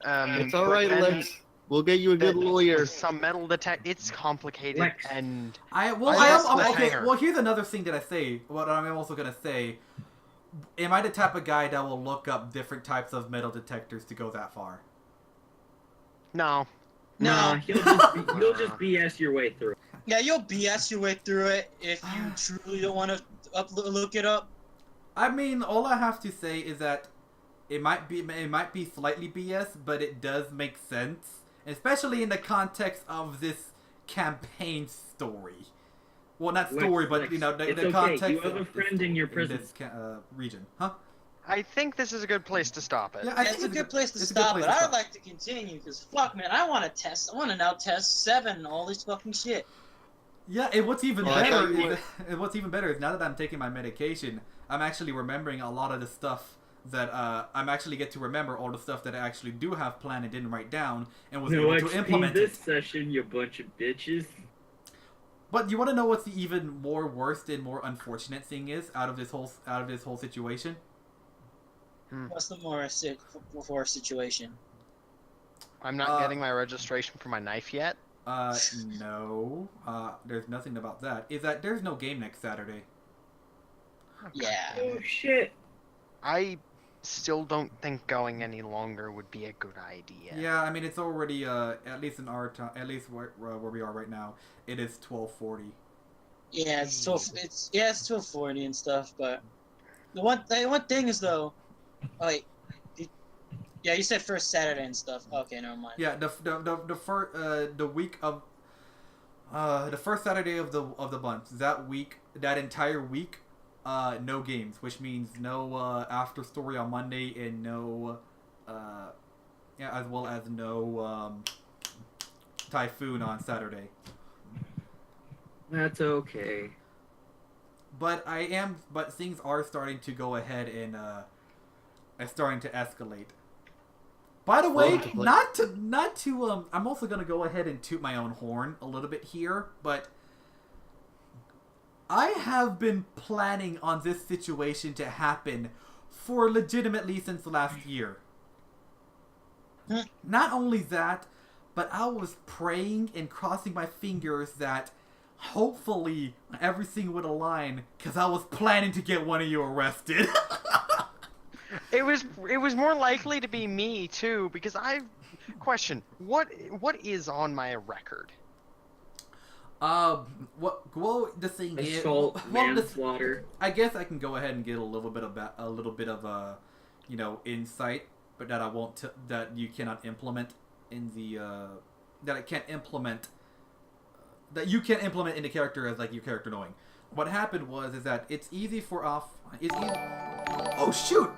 It's but alright, then Lex. We'll get you a good that lawyer. Some metal detect. It's complicated Lex. and I'm just okay. cliffhanger. Well, here's another thing that I say. What I'm also gonna say. Am I the type of guy that will look up different types of metal detectors to go that far? no. No. you'll just BS your way through. Yeah, you'll BS your way through it if you truly don't want to look it up. I mean, all I have to say is that it might be slightly BS, but it does make sense, especially in the context of this campaign story. Well, not story, but Lex, the it's okay. context. You have a of this friend in your story, prison. this region, huh? I think this is a good place to stop it. Yeah, I Yeah, think it's a good place to it's a good stop, place but to I stop. would like to continue because fuck, man, I want to now test 7 all this fucking shit. Yeah, and what's even Well, I better tell you is and what's even better is now that I'm taking my medication, I'm actually remembering a lot of the stuff that I'm actually get to remember all the stuff that I actually do have planned and didn't write down and was No able to implement XP this it. session, you bunch of bitches. But you want to know what's the even more worst and more unfortunate thing is out of this whole situation? What's the more for situation? I'm not getting my registration for my knife yet. No. There's nothing about that. Is that there's no game next Saturday? Yeah. Oh shit! I still don't think going any longer would be a good idea. Yeah, I mean it's already at least in our time, at least where we are right now, it is 12:40. Yeah, it's 1240 and stuff, but the one thing is though, oh wait, yeah, you said first Saturday and stuff. Okay, never mind. Yeah, the first the week of the first Saturday of the month, that entire week, no games, which means no after story on Monday and no as well as no Typhoon on Saturday. That's okay. But things are starting to go ahead and are starting to escalate. By the way, not to I'm also gonna go ahead and toot my own horn a little bit here, but I have been planning on this situation to happen for legitimately since last year. Not only that, but I was praying and crossing my fingers that hopefully everything would align, because I was planning to get one of you arrested. It was more likely to be me too, because question, what is on my record? Well, the thing is, Assault, manslaughter. I guess I can go ahead and get a little bit of insight, but that I won't that you cannot implement in the that I can't implement that you can't implement in the character as like your character knowing. What happened is that it's easy. Oh shoot!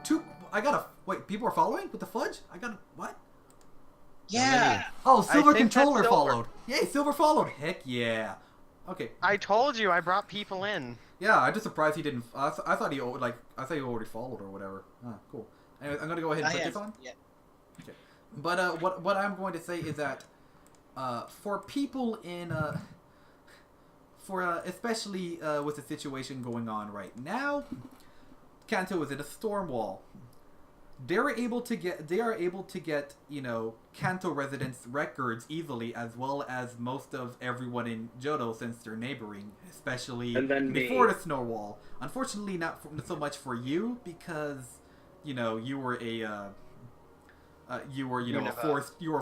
Wait. People are following with the fudge. What? Yeah. Oh, Silver think that's Controller Silver. followed. Yay, Silver followed. Heck yeah. Okay. I told you I brought people in. Yeah, I'm just surprised he didn't. I thought he already followed or whatever. Ah, cool. Anyway, I'm gonna go ahead and put this on. Yeah. Okay. But what I'm going to say is that for people especially with the situation going on right now, Kanto is in a storm wall. They are able to get Kanto residents' records easily, as well as most of everyone in Johto since they're neighboring, especially before the snow wall. Unfortunately, not so much for you, because you were a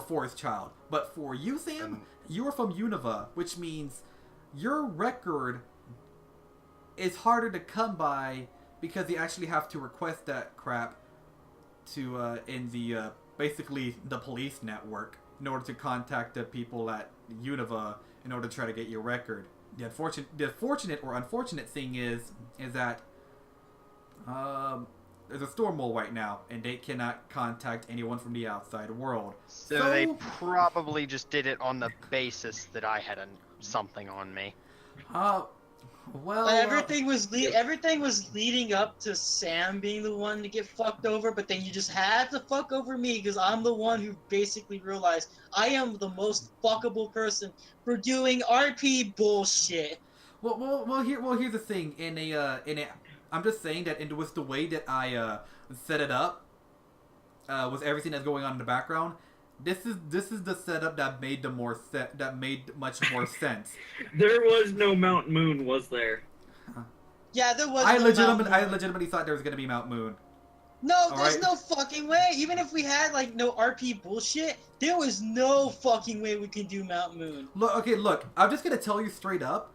forest child. But for you, Sam, you are from Unova, which means your record is harder to come by because you actually have to request that crap to in the basically the police network in order to contact the people at Unova in order to try to get your record. The unfortunate thing is that there's a storm wall right now, and they cannot contact anyone from the outside world. So they probably just did it on the basis that I had something on me. But everything was leading up to Sam being the one to get fucked over, but then you just had to fuck over me because I'm the one who basically realized I am the most fuckable person for doing RP bullshit. Here's the thing. I'm just saying that with the way that I set it up, with everything that's going on in the background, this is the setup that made much more sense. There was no Mount Moon, was there? Yeah, there was. I legitimately thought there was gonna be Mount Moon. No, there's no fucking way. Even if we had like no RP bullshit, there was no fucking way we could do Mount Moon. Look. I'm just gonna tell you straight up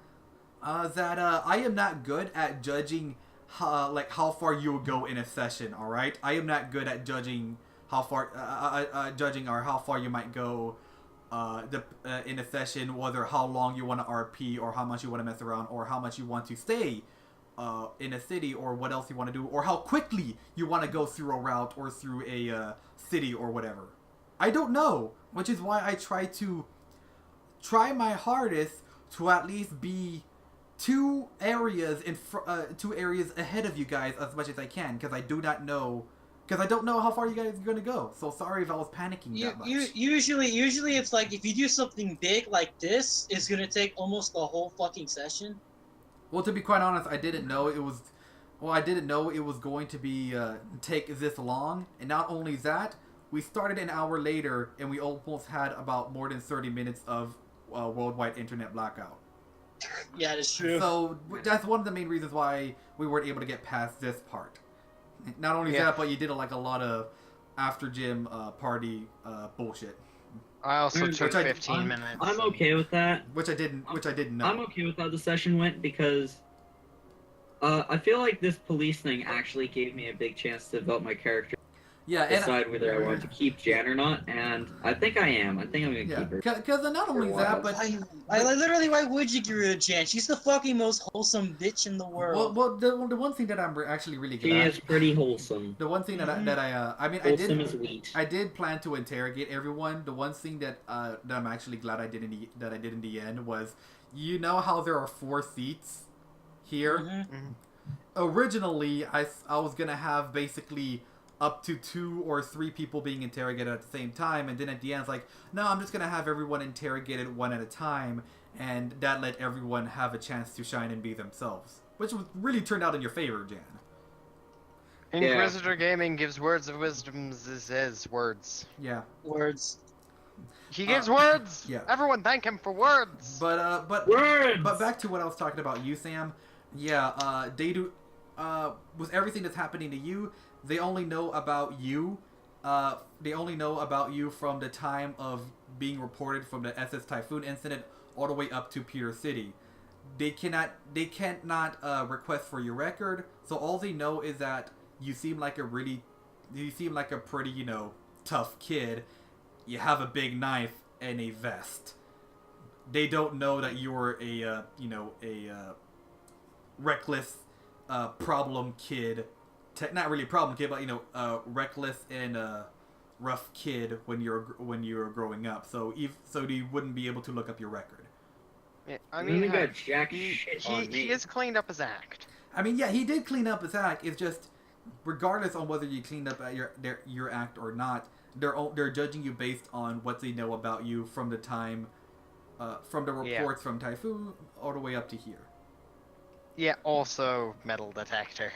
that I am not good at judging how far you will go in a session. All right, I am not good at judging how far how far you might go in a session, whether how long you want to RP or how much you want to mess around or how much you want to stay in a city or what else you want to do or how quickly you want to go through a route or through a city or whatever. I don't know, which is why I try my hardest to at least be two areas ahead of you guys as much as I can, because I don't know how far you guys are going to go. So sorry if I was panicking that much. Usually it's like if you do something big like this, it's going to take almost the whole fucking session. Well, to be quite honest, I didn't know it was going to be take this long. And not only that, we started an hour later and we almost had about more than 30 minutes of worldwide internet blackout. Yeah, that's true. So that's one of the main reasons why we weren't able to get past this part. Not only that, but you did a lot of after gym party bullshit. I also took 15 minutes. I'm okay with that. Which I didn't know. I'm okay with how the session went because I feel like this police thing actually gave me a big chance to develop my character. Yeah, decide whether I want to keep Jan or not, and I think I am. I think I'm gonna keep her. Because not only that, but I literally, why would you get rid of Jan? She's the fucking most wholesome bitch in the world. Well, the one thing that I'm actually really glad. She is pretty wholesome. The one thing that wholesome as wheat. I did plan to interrogate everyone. The one thing that I'm actually glad I did in the end was, you know how there are 4 seats here. Mm-hmm. Originally, I was gonna have basically up to 2 or 3 people being interrogated at the same time, and then at the end it's like, no, I'm just gonna have everyone interrogated one at a time, and that let everyone have a chance to shine and be themselves, which really turned out in your favor, Jan. Inquisitor Gaming gives words of wisdom. Says words. Yeah. Words. He gives words. Yeah. Everyone thank him for words. But Words! But back to what I was talking about, you, Sam. Yeah. They do. With everything that's happening to you, they only know about you. They only know about you from the time of being reported from the SS Typhoon incident all the way up to Peter City. They can't request for your record, so all they know is that you seem like a pretty, tough kid. You have a big knife and a vest. They don't know that you're a reckless, problem kid. Not really a problem kid, but reckless and rough kid when you're growing up. So they wouldn't be able to look up your record. Yeah, I You mean, ain't got jack shit on me. he has cleaned up his act. I mean, yeah, he did clean up his act. It's just, regardless on whether you cleaned up your act or not, they're judging you based on what they know about you from the time, from the reports from Typhoon all the way up to here. Yeah, also metal detector.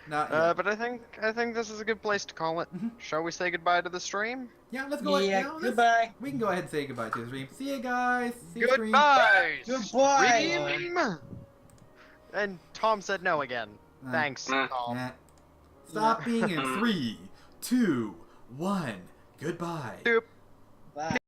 Now, But I think this is a good place to call it. Mhm. Shall we say goodbye to the stream? yeah, let's go. Goodbye. We can go ahead and say goodbye to the stream. See you guys. See you, stream. Goodbye. Goodbye. Stream. And Tom said no again. Thanks, Tom. Yeah. Stop being in 3, 2, 1. Goodbye. Doop. Bye.